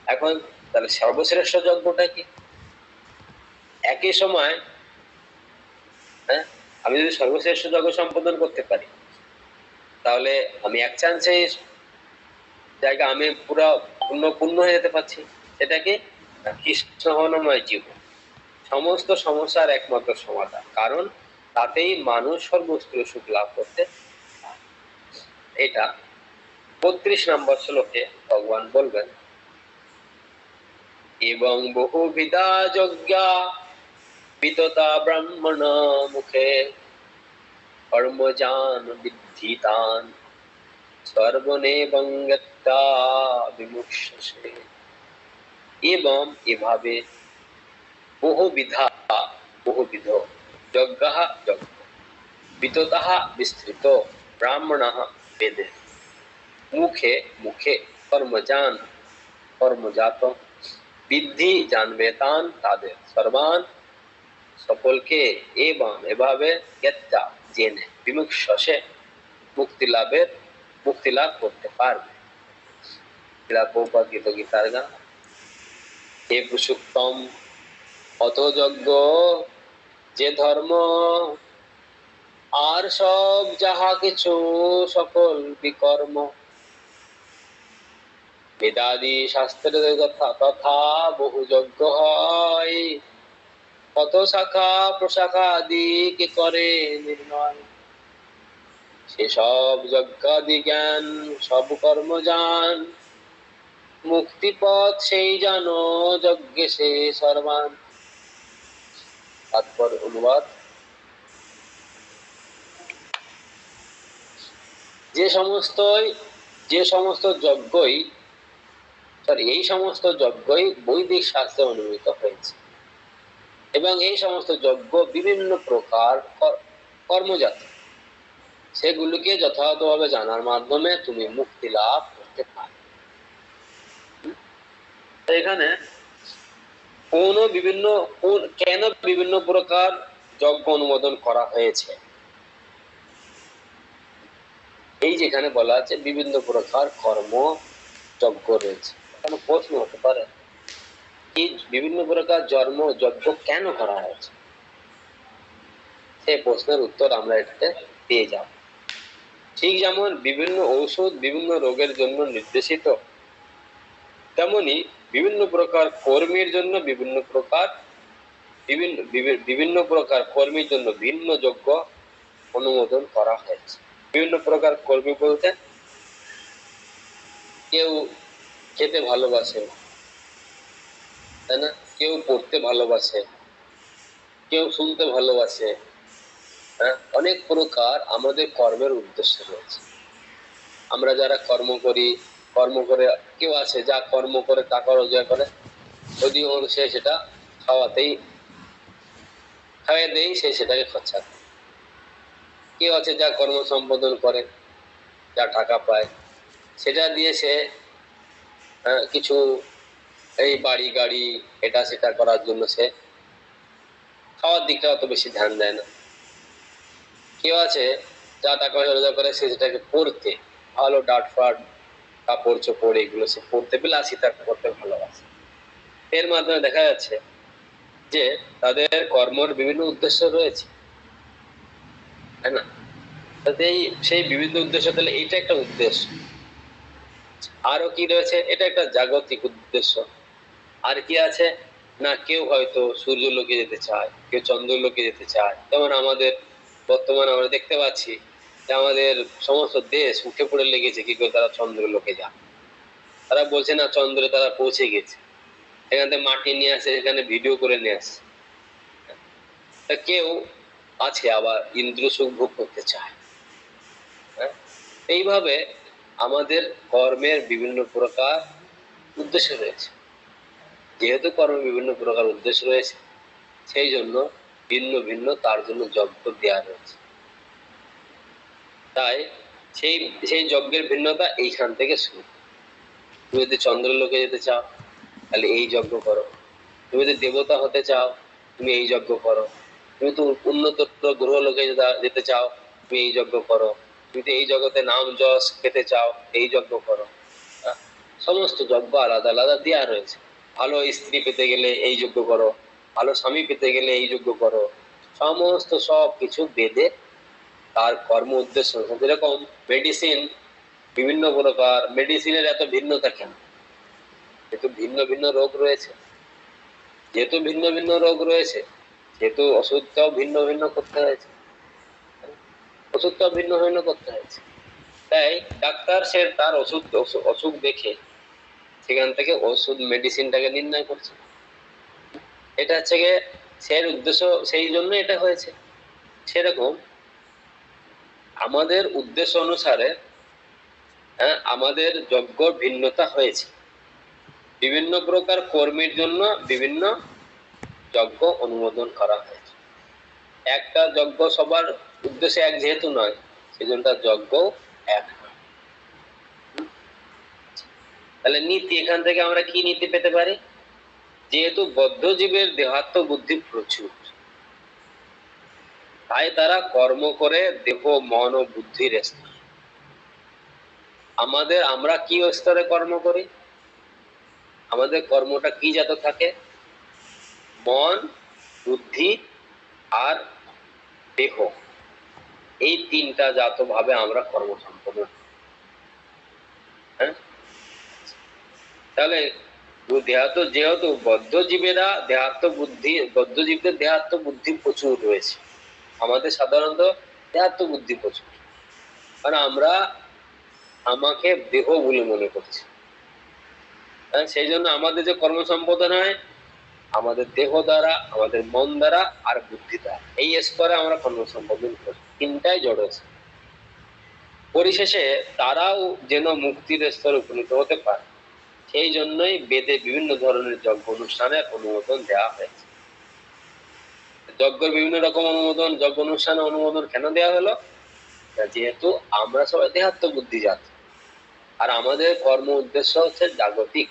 এখন তাহলে সর্বশ্রেষ্ঠ যজ্ঞটা কি? একই সময় আমি যদি সর্বশ্রেষ্ঠ যজ্ঞ সম্পাদন করতে পারি তাহলে আমি এক চান্সে জায়গা আমি পুরো পূর্ণ হয়ে যেতে পারছি। এটা কি? কৃষ্ণ হনময় জীবন সমস্ত সমস্যার একমাত্র সমাধান, কারণ তাতেই মানুষ সর্বস্ত্র সুখ লাভ করতে। এটা 32 নম্বর শ্লোকে ভগবান বলবেন, এবং বহুবিধা যজ্ঞা বিততা ব্রাহ্মণ মুখে কর্মজান বিদ্ধিতান সর্বনেবং যত্তা বিমুক্ষসে। এবং এভাবে বহুবিধ যজ্ঞাঃ যজ্ঞ বিততঃ বিস্তৃত ব্রাহ্মণঃ বেদে মুখে মুখে কর্মজাত বিদ্ধি জানবে তান তাদের সর্বান সকলকে এবং এভাবে জ্ঞাতা জেনে বিমুক্ষসে মুক্তি লাভ করতে পারবে। গীতার গান, হে পুরুষোত্তম, অত যজ্ঞ যে ধর্ম আর সব যাহা কিছু সকল বিকর্ম বেদাদি শাস্ত্রে তথা বহু যজ্ঞ হয়, কত শাখা প্রশাখা আদি কে করে নির্ণয়। সেসব যজ্ঞাদি জ্ঞান সব কর্ম জান, মুক্তিপথ সেই জানো যজ্ঞে সে সর্বান। তারপর অনুবাদ, এই সমস্ত যজ্ঞই বৈদিক শাস্ত্রে অনুমিত হয়েছে এবং এই সমস্ত যজ্ঞ বিভিন্ন প্রকার কর্মজাত, সেগুলিকে যথাযথভাবে জানার মাধ্যমে তুমি মুক্তি লাভ করতে পারো। এখানে কেন বিভিন্ন প্রকার যজ্ঞ অনুমোদন করা হয়েছে, এই যেখানে বলা আছে বিভিন্ন প্রকার কর্ম যজ্ঞ রয়েছে। এখানে প্রশ্ন হতে পারে এই বিভিন্ন প্রকার যজ্ঞ কেন করা হয়েছে, সেই প্রশ্নের উত্তর আমরা এটাতে পেয়ে যাব। ঠিক যেমন বিভিন্ন ঔষধ বিভিন্ন রোগের জন্য নির্দেশিত, তেমনি বিভিন্ন প্রকার কর্মীর জন্য বিভিন্ন প্রকার কর্মীর জন্য ভিন্ন যজ্ঞ অনুমোদন করা হয়েছে। বিভিন্ন প্রকার কর্মী বলতে কেউ খেতে ভালোবাসে, তাই না? কেউ পড়তে ভালোবাসে, কেউ শুনতে ভালোবাসে। হ্যাঁ, অনেক প্রকার আমাদের কর্মের উদ্দেশ্য রয়েছে। আমরা যারা কর্ম করি, কর্ম করে কেউ আছে যা কর্ম করে টাকা রোজগার করে, অধিকাংশ সে সেটা খাইয়ে দেই, সে সেটাকে খরচা করে। কেউ আছে যা কর্ম সম্পাদন করে, যা টাকা পায় সেটা দিয়ে সে কিছু এই বাড়ি গাড়ি এটা সেটা করার জন্য সে খাওয়ার দিকটা অত বেশি ধ্যান দেয় না। কেউ আছে যা টাকা পয়সা রোজগার করে সে সেটাকে পড়তে ভালো ডাট ফাট কাপড় চোপড় এগুলো সে পড়তে বিলাসিতা করতে ভালোবাসে। এর মাধ্যমে দেখা যাচ্ছে যে তাদের কর্মর বিভিন্ন উদ্দেশ্য রয়েছে, তাই না? সেই বিভিন্ন উদ্দেশ্য, তাহলে এটা একটা উদ্দেশ্য। আরো কি রয়েছে? এটা একটা জাগতিক উদ্দেশ্য। আর কি আছে না, কেউ হয়তো সূর্য লোকে যেতে চায়, কেউ চন্দ্র লোকে যেতে চায়। যেমন আমাদের বর্তমানে আমরা দেখতে পাচ্ছি যে আমাদের সমস্ত দেশ উঠে পড়ে লেগেছে কি করে তারা চন্দ্র লোকে যায়। তারা বলছে না চন্দ্রে তারা পৌঁছে গেছে, এখান থেকে মাটি নিয়ে আসে, এখানে ভিডিও করে নিয়ে আসে। তা কেউ আছে আবার ইন্দ্র সুখ ভোগ করতে চায়। এইভাবে আমাদের কর্মের বিভিন্ন প্রকার উদ্দেশ্য রয়েছে। যেহেতু কর্মের বিভিন্ন প্রকার উদ্দেশ্য রয়েছে, সেই জন্য ভিন্ন ভিন্ন তার জন্য যজ্ঞ দেওয়া রয়েছে। তাই সেই সেই যজ্ঞের ভিন্নতা এইখান থেকে শুরু। তুমি যদি চন্দ্রলোকে যেতে চাও তাহলে এই যজ্ঞ করো, তুমি যদি দেবতা হতে চাও তুমি এই যজ্ঞ করো, তুমি তো উন্নততর গ্রহলোকে যেতে চাও তুমি এই যজ্ঞ করো, তুমি তো এই জগতে নাম যশ পেতে চাও এই যজ্ঞ করো। সমস্ত যজ্ঞ আলাদা আলাদা দেওয়া রয়েছে। ভালো স্ত্রী পেতে গেলে এই যজ্ঞ করো, ভালো স্বামী পেতে গেলে এই যজ্ঞ করো। সমস্ত সব কিছু বেদে তার কর্ম উদ্দেশ্য। যেরকম মেডিসিন, বিভিন্ন প্রকার মেডিসিনের এত ভিন্নতা কেন? যেহেতু ভিন্ন ভিন্ন রোগ রয়েছে, সেহেতু ওষুধটাও ভিন্ন ভিন্ন করতে হয়েছে। তাই ডাক্তার সে তার অসুখ দেখে সেখান থেকে ওষুধ মেডিসিনটাকে নির্ণয় করছে। এটা হচ্ছে গিয়ে সেই উদ্দেশ্য, সেই জন্য এটা হয়েছে। সেরকম আমাদের উদ্দেশ্য অনুসারে আমাদের যজ্ঞ ভিন্নতা হয়েছে। বিভিন্ন প্রকার কর্মের জন্য বিভিন্ন যজ্ঞ অনুমোদন করা হয়েছে। একটা যজ্ঞ সবার উদ্দেশ্যে এক যেহেতু নয়, সেজন্য যজ্ঞ এক। তাহলে নীতি, এখান থেকে আমরা কি নীতি পেতে পারি? যেহেতু বদ্ধ জীবের দেহাত্ম বুদ্ধি প্রচুর, তাই তারা কর্ম করে দেহ মন ও বুদ্ধির স্তর। আমরা কি স্তরে কর্ম করি? আমাদের কর্মটা কি জাত থাকে? মন, বুদ্ধি আর দেহ, এই তিনটা জাত ভাবে আমরা কর্ম সম্পাদন। তাহলে যেহেতু বদ্ধ জীবদের দেহাত্ম বুদ্ধি প্রচুর রয়েছে। আমাদের সাধারণত দেহাত্ম বুদ্ধি প্রচুর, কারণ আমরা আমাকে দেহ বলে মনে করছি। সেই জন্য আমাদের যে কর্ম সম্পাদন হয় আমাদের দেহ দ্বারা, আমাদের মন দ্বারা আর বুদ্ধি দ্বারা, এই স্তরে আমরা কর্ম সম্পাদন করি। তিনটাই জড় আছে। পরিশেষে তারাও যেন মুক্তির স্তরে উপনীত হতে পারে, সেই জন্যই বেদে বিভিন্ন ধরনের যজ্ঞ অনুষ্ঠানের অনুমোদন দেওয়া হয়েছে। যজ্ঞের বিভিন্ন রকম অনুমোদন, যজ্ঞ অনুষ্ঠানে অনুমোদন কেন দেওয়া হলো? যেহেতু আমরা সবাই দেহাত্ম বুদ্ধি জাত, আর আমাদের কর্ম উদ্দেশ্য হচ্ছে জাগতিক।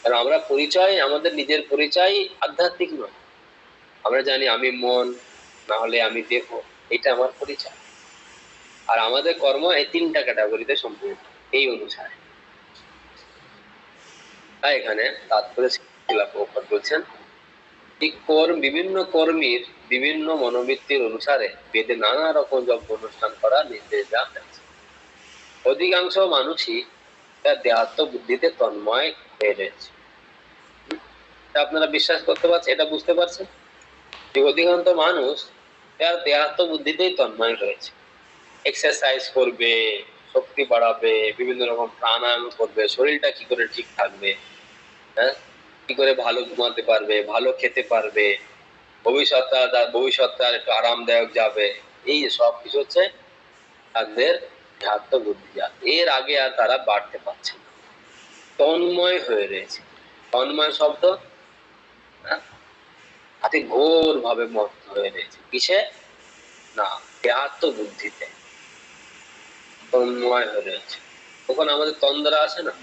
কারণ আমরা আমাদের নিজের পরিচয় আধ্যাত্মিক নয়। আমরা জানি আমি মন, না হলে আমি দেহ, এটা আমার পরিচয়। আর আমাদের কর্ম এই তিনটা ক্যাটাগরিতে সম্পূর্ণ এই অনুসারে। তাই এখানে তাৎপর্য বলছেন বিভিন্ন কর্মীর বিভিন্ন মনোবৃত্তির অনুসারে বেদে নানা রকম যজ্ঞ অনুষ্ঠান করার নির্দেশ দেওয়া হয়েছে। অধিকাংশ মানুষই তার দেহাত্ম বুদ্ধিতে তন্ময় হয়ে রয়েছে। আপনারা বিশ্বাস করতে পারছেন, এটা বুঝতে পারছেন যে অধিকাংশ মানুষ তার দেহাত্ম বুদ্ধিতেই তন্ময় রয়েছে। এক্সারসাইজ করবে, শক্তি বাড়াবে, বিভিন্ন রকম প্রাণায়াম করবে, শরীরটা কি করে ঠিক থাকবে, কি করে ভালো ঘুমাতে পারবে, ভালো খেতে পারবে, ভবিষ্যৎটা একটু আরামদায়ক যাবে, এই সব কিছু হচ্ছে তাদের ধ্যাত্ব বুদ্ধি। এর আগে আর তারা বাড়তে পারছে না, তন্ময় হয়ে রয়েছে। তন্ময় শব্দ হাতে ঘোর ভাবে মত্ত হয়ে রয়েছে। কিসে? না, দেহাত্ম বুদ্ধিতে তন্ময় হয়ে রয়েছে। ওখানে আমাদের তন্দ্রা আসে না,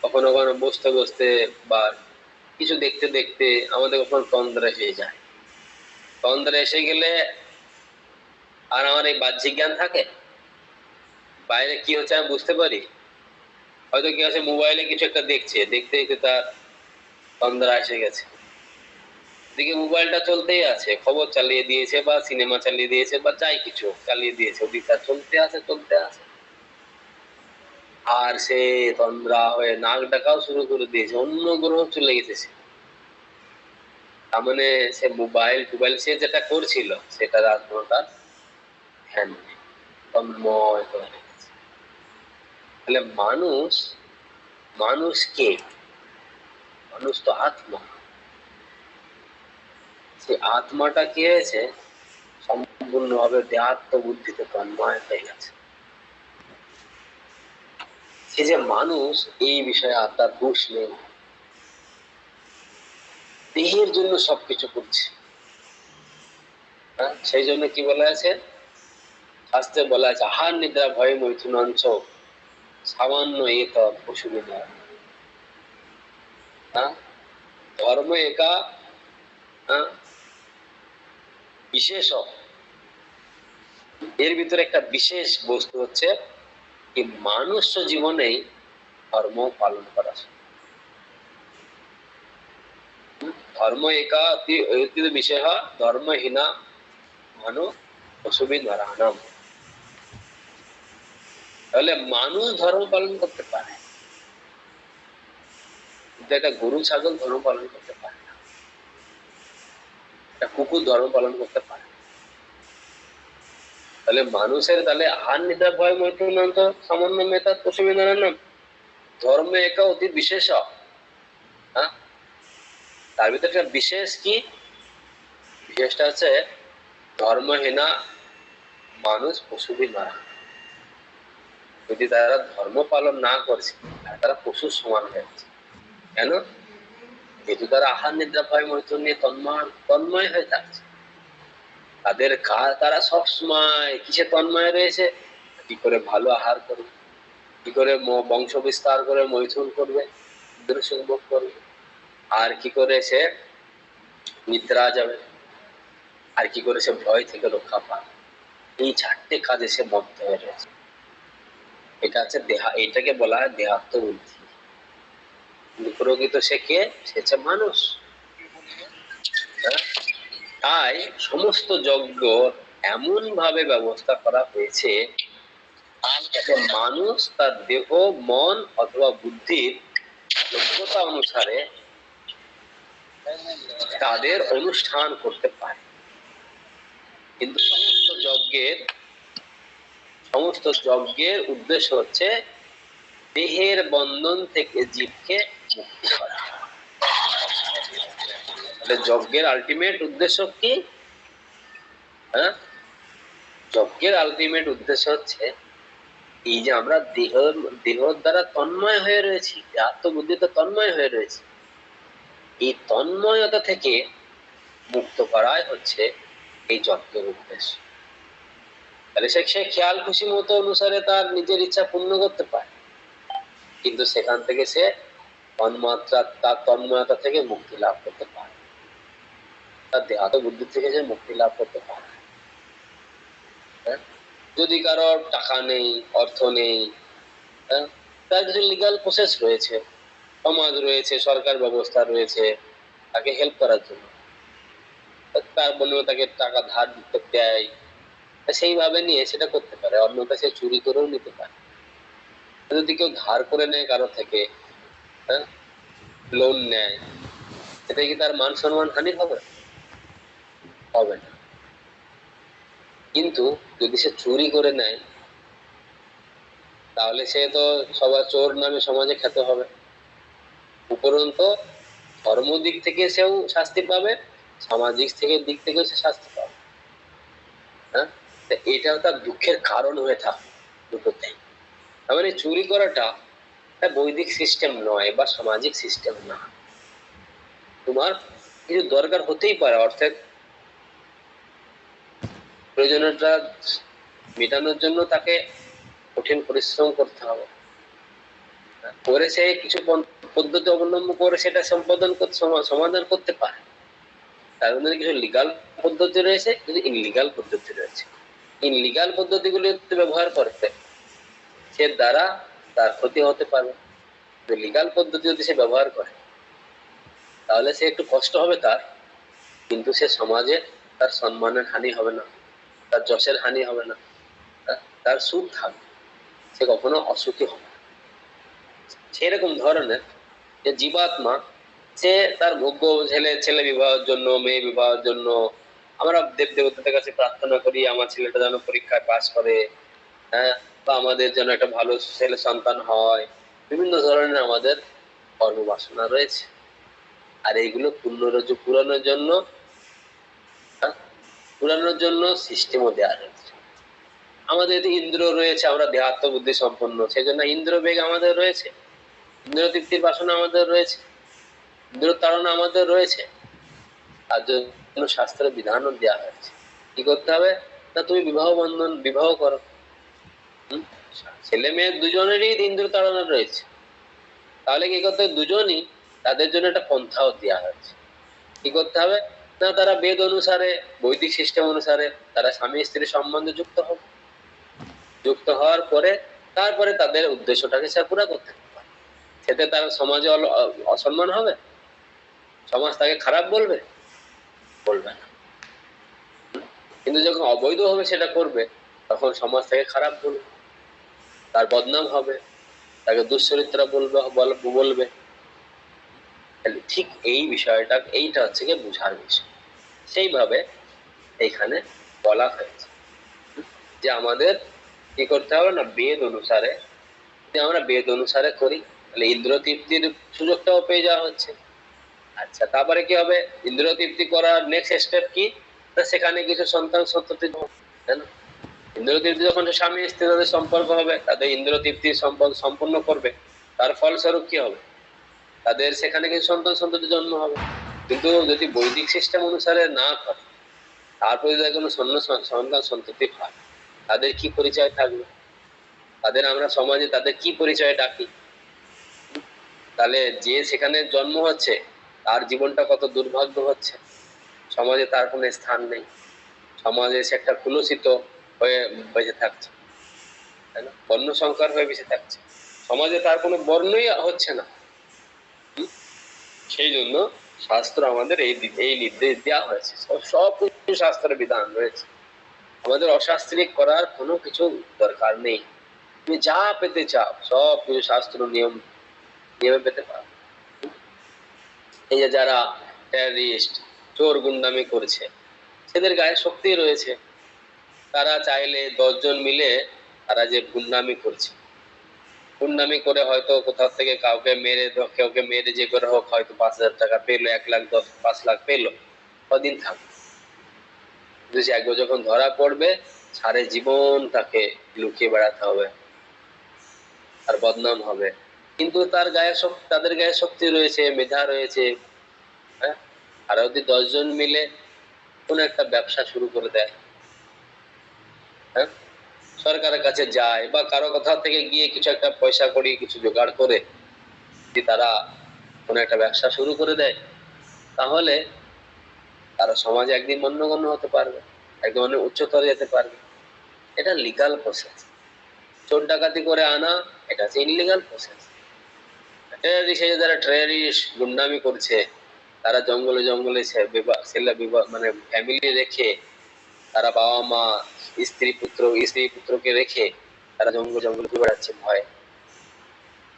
কখনো কখনো বসতে বসতে বা কিছু দেখতে দেখতে আমাদের কখনো তন্দ্রা এসে যায়। তন্দ্রা এসে গেলে আর আমার এই বাহ্যিক জ্ঞান থাকে? বাইরে কি হচ্ছে আমি বুঝতে পারি? হয়তো কি আছে, মোবাইলে কিছু একটা দেখছে, দেখতে দেখতে তার তন্দ্রা এসে গেছে, দিকে মোবাইলটা চলতেই আছে, খবর চালিয়ে দিয়েছে বা সিনেমা চালিয়ে দিয়েছে বা যাই কিছু চালিয়ে দিয়েছে, ওদিকটা চলতে আছে চলতে আছে, আর সে তন্দ্রা হয়ে নাক ডাকাও শুরু করে দিয়েছে, অন্য গ্রহ চলে গেছে। তার মানে সে মোবাইল সে যেটা করছিল সেটা আর কোনো তার ধ্যান নেই, তন্ময় হয়ে গেছে। তাহলে মানুষ কে? মানুষ তো আত্মা। সেই আত্মাটা কি হয়েছে? সম্পূর্ণভাবে দেহাত্ম বুদ্ধিতে তন্ময় হয়ে গেছে। সে যে মানুষ, এই বিষয়ে আর তার দোষ নেই। দেহের জন্য সবকিছু করছে, সেই জন্য কি বলা আছে শাস্ত্রে? বলা আছে আহার নিদ্রা ভয় মৈথুন অঞ্চ সামান্য এত অসুবিধা। ধর্ম একা বিশেষ, এর ভিতরে একটা বিশেষ বস্তু হচ্ছে কি মানুষ জীবনেই ধর্ম পালন করা। ধর্ম একা অতি বিষয় ধর্মহীনা মানব অসুবিধারানাম। তাহলে মানুষ ধর্ম পালন করতে পারে, কিন্তু একটা গরু ছাগল ধর্ম পালন করতে পারে না, একটা কুকুর ধর্ম পালন করতে পারে। তাহলে মানুষের তাহলে আহার নিদ্রা ভয় মৈথুন অন্ত সামান্য মেতা অসুবিধারানাম, ধর্ম একা অতি বিশেষ। তার ভিতরে একটা বিশেষ কি? বিশেষটা হচ্ছে ধর্মহীনা মানুষ পশুবি মারা। যদি তারা ধর্ম পালন না করছে তারা পশুর সমান হয়ে যাচ্ছে। কেন? যেহেতু তারা আহার নিদ্রা ভয় মৈথুন নিয়ে তন্ময় হয়ে থাকছে, তারা সবসময় কিসে তন্ময় রয়েছে? কি করে ভালো আহার করবে, কি করে বংশ বিস্তার করে মৈথুন করবে, সুখভোগ করবে, আর কি করে সে নিদ্রা যাবে, আর কি করে সে ভয় থেকে রক্ষা পাবে। এই চারটে কাজে সে মত্ত হয়ে রয়েছে। এটা হচ্ছে এটাকে বলা হয় দেহাত্ম বুদ্ধি। প্রকৃত সে কে? সে হচ্ছে মানুষ। তাই সমস্ত যজ্ঞ এমন ভাবে ব্যবস্থা করা হয়েছে যাতে মানুষ তার দেহ মন অথবা বুদ্ধির যোগ্যতা অনুসারে তাদের অনুষ্ঠান করতে পারে। কিন্তু সমস্ত যজ্ঞের উদ্দেশ্য হচ্ছে দেহের বন্ধন থেকে জীবকে মুক্তি করা। যজ্ঞের আলটিমেট উদ্দেশ্য কি? যজ্ঞের আলটিমেট উদ্দেশ্য হচ্ছে এই যে আমরা দেহ দ্বারা তন্ময় হয়ে রয়েছি, আত্মবুদ্ধিতে তন্ময় হয়ে রয়েছি, এই তন্ময়তা থেকে মুক্ত করাই হচ্ছে এই যজ্ঞের উদ্দেশ্য। তাহলে সে খেয়াল খুশি মতো অনুসারে তার নিজের ইচ্ছা পূর্ণ করতে পারে, কিন্তু সেখান থেকে সে তার তন্ময়তা থেকে মুক্তি লাভ করতে পারে, তার দেহাত্ম বুদ্ধি থেকে সে মুক্তি লাভ করতে পারে। যদি কারো টাকা নেই, অর্থ নেই, তার কিছু লিগাল প্রসেস রয়েছে, সমাজ রয়েছে, সরকার ব্যবস্থা রয়েছে তাকে হেল্প করার জন্য, তার বলেও তাকে টাকা ধার দিতে দেয়, সেইভাবে নিয়ে সেটা করতে পারে। অন্যটা সে চুরি করেও নিতে পারে। যদি কেউ ধার করে নেয় কারো থেকে, লোন নেয়, এটা কি তার মান সম্মান হানি হবে? হবে না। কিন্তু যদি সে চুরি করে নেয় তাহলে সে তো সবার চোর নামে সমাজে খ্যাত হবে। উপরন্তু ধর্ম দিক থেকে সেও শাস্তি পাবে, সামাজিক দিক থেকেও সে শাস্তি পাবে। হ্যাঁ, তো এটাও তার দুঃখের কারণ হয়ে থাকে দুটোতে। তার মানে চুরি করাটা বৈদিক সিস্টেম নয় বা সামাজিক সিস্টেম না। তোমার কিছু দরকার হতেই পারে, অর্থাৎ প্রয়োজনীয়তা মেটানোর জন্য তাকে কঠিন পরিশ্রম করতে হবে, করে সে কিছু পদ্ধতি অবলম্বন করে সেটা সম্পাদন করতে সমাধান করতে পারে। তার মধ্যে কিছু লিগাল পদ্ধতি রয়েছে, কিছু ইনলিগাল পদ্ধতি রয়েছে। ইনলিগাল পদ্ধতিগুলি ব্যবহার করতে সে দ্বারা তার ক্ষতি হতে পারে। লিগাল পদ্ধতি যদি সে ব্যবহার করে তাহলে সে একটু কষ্ট হবে তার, কিন্তু সে সমাজে তার সম্মানের হানি হবে না, তার যশের হানি হবে না, তার সুখ থাকবে, সে কখনো অসুখী হবে না। সেরকম ধরনের যে জীবাত্মা, সে তার ভোগ্য ছেলে বিবাহের জন্য, মেয়ে বিবাহের জন্য আমরা দেব দেবতাদের কাছে প্রার্থনা করি আমার ছেলেটা যেন পরীক্ষায় পাশ করে, হ্যাঁ, বা আমাদের যেন একটা ভালো ছেলে সন্তান হয়। বিভিন্ন ধরনের আমাদের কর্মবাসনা রয়েছে, আর এইগুলো পুরানোর জন্য সিস্টেমও দেওয়া রয়েছে। আমাদের ইন্দ্র রয়েছে, আমরা দেহাত্ম বুদ্ধি সম্পন্ন, সেই জন্য ইন্দ্র বেগ আমাদের রয়েছে, ইন্দ্র তৃপ্তির বাসনা আমাদের রয়েছে, ইন্দ্র তাড়না আমাদের রয়েছে। তার জন্য শাস্ত্রের বিধানও দেওয়া হয়েছে। কি করতে হবে না, তুমি বিবাহ করো। ছেলে মেয়ে দুজনেরই ইন্দ্র তাড়না রয়েছে, তাহলে কি করতে হবে, দুজনই তাদের জন্য একটা পন্থাও দেওয়া হয়েছে। কি করতে হবে না, তারা বেদ অনুসারে, বৈদিক সিস্টেম অনুসারে তারা স্বামী স্ত্রীর সম্বন্ধে যুক্ত হবে। যুক্ত হওয়ার পরে তারপরে তাদের উদ্দেশ্যটাকে সে পুরা করতে পারে। সেতে তার সমাজে অসম্মান হবে, সমাজ তাকে খারাপ বলবে না। কিন্তু যখন অবৈধভাবে সেটা করবে তখন সমাজ তাকে খারাপ বলবে, তার বদনাম হবে, তাকে দুশ্চরিত্রা বলবে। ঠিক এই বিষয়টা, এইটা হচ্ছে গিয়ে বুঝার বিষয়। সেইভাবে এইখানে বলা হয়েছে যে আমাদের কি করতে হবে না, বেদ অনুসারে, যদি আমরা বেদ অনুসারে করি তাহলে ইন্দ্র তৃপ্তির সুযোগটাও পেয়ে যাওয়া হচ্ছে। আচ্ছা, তারপরে কি হবে, ইন্দ্র তৃপ্তি করার নেক্সট স্টেপ কি, সেখানে কিছু সন্তান সন্ততি, তাই না? ইন্দ্র তৃপ্তি যখন স্বামী স্ত্রী তাদের সম্পর্ক হবে, তাদের ইন্দ্র তৃপ্তির সম্পর্ক সম্পূর্ণ করবে, তার ফলস্বরূপ কি হবে, তাদের সেখানে কিছু সন্তান সন্ততি জন্ম হবে। কিন্তু যদি বৈদিক সিস্টেম অনুসারে না করে, তারপরে যদি কোনো সন্তান সন্ততি হয়, তাদের কি পরিচয় থাকবে, তাদের আমরা সমাজে তাদের কি পরিচয় ডাকি? তাহলে যে সেখানে জন্ম হচ্ছে তার জীবনটা কত দুর্ভাগ্য হচ্ছে, সমাজে তার কোনো স্থান নেই, সমাজে সে একটা কুলসিত হয়ে বেঁচে থাকছে, তাই না? বর্ণ সংকর হয়ে বেঁচে থাকছে, সমাজে তার কোনো বর্ণই হচ্ছে না। সেই জন্য শাস্ত্র আমাদের এই নির্দেশ দেওয়া হয়েছে, সব কিছু শাস্ত্রের বিধান রয়েছে। আমাদের অশাস্ত্রিক করার কোনো কিছু দরকার নেই। তুমি যা পেতে চাও সব কিছু শাস্ত্র নিয়মে পেতে পারো। এই যে যারা টেররিস্ট, চোর গুন্ডামি করছে, সেদের গায়ে শক্তি রয়েছে, তারা চাইলে 10 জন মিলে তারা যে গুন্ডামি করছে, গুন্ডামি করে হয়তো কোথাও থেকে কাউকে মেরে যে করে হোক, হয়তো 5,000 টাকা পেলো, 1 লাখ 5 লাখ পেলো, কদিন থাকবে। একবার যখন ধরা পড়বে সারা জীবন তাকে লুকিয়ে বেড়াতে হবে, আর বদনাম হবে। কিন্তু তাদের গায়ে শক্তি রয়েছে, মেধা রয়েছে, হ্যাঁ। আর যদি 10 জন মিলে কোন একটা ব্যবসা শুরু করে দেয়, হ্যাঁ, সরকারের কাছে যায় বা কারো কোথাও থেকে গিয়ে কিছু একটা পয়সা করি কিছু জোগাড় করে যদি তারা কোন একটা ব্যবসা শুরু করে দেয়, তাহলে তারা সমাজে একদিন গণ্যমান্য হতে পারবে, একদম অনেক উচ্চতরে যেতে পারবে। এটা লিগাল প্রসেস। চোর ডাকাতি করে আনা, এটা হচ্ছে ইনলিগাল প্রসেস। যারা টেররিস্ট গুন্ডামি করছে, তারা জঙ্গলে জঙ্গলে মানে ফ্যামিলি রেখে, তারা বাবা মা স্ত্রী পুত্রকে রেখে তারা জঙ্গলে ঘুরে বেড়াচ্ছে ভয়ে।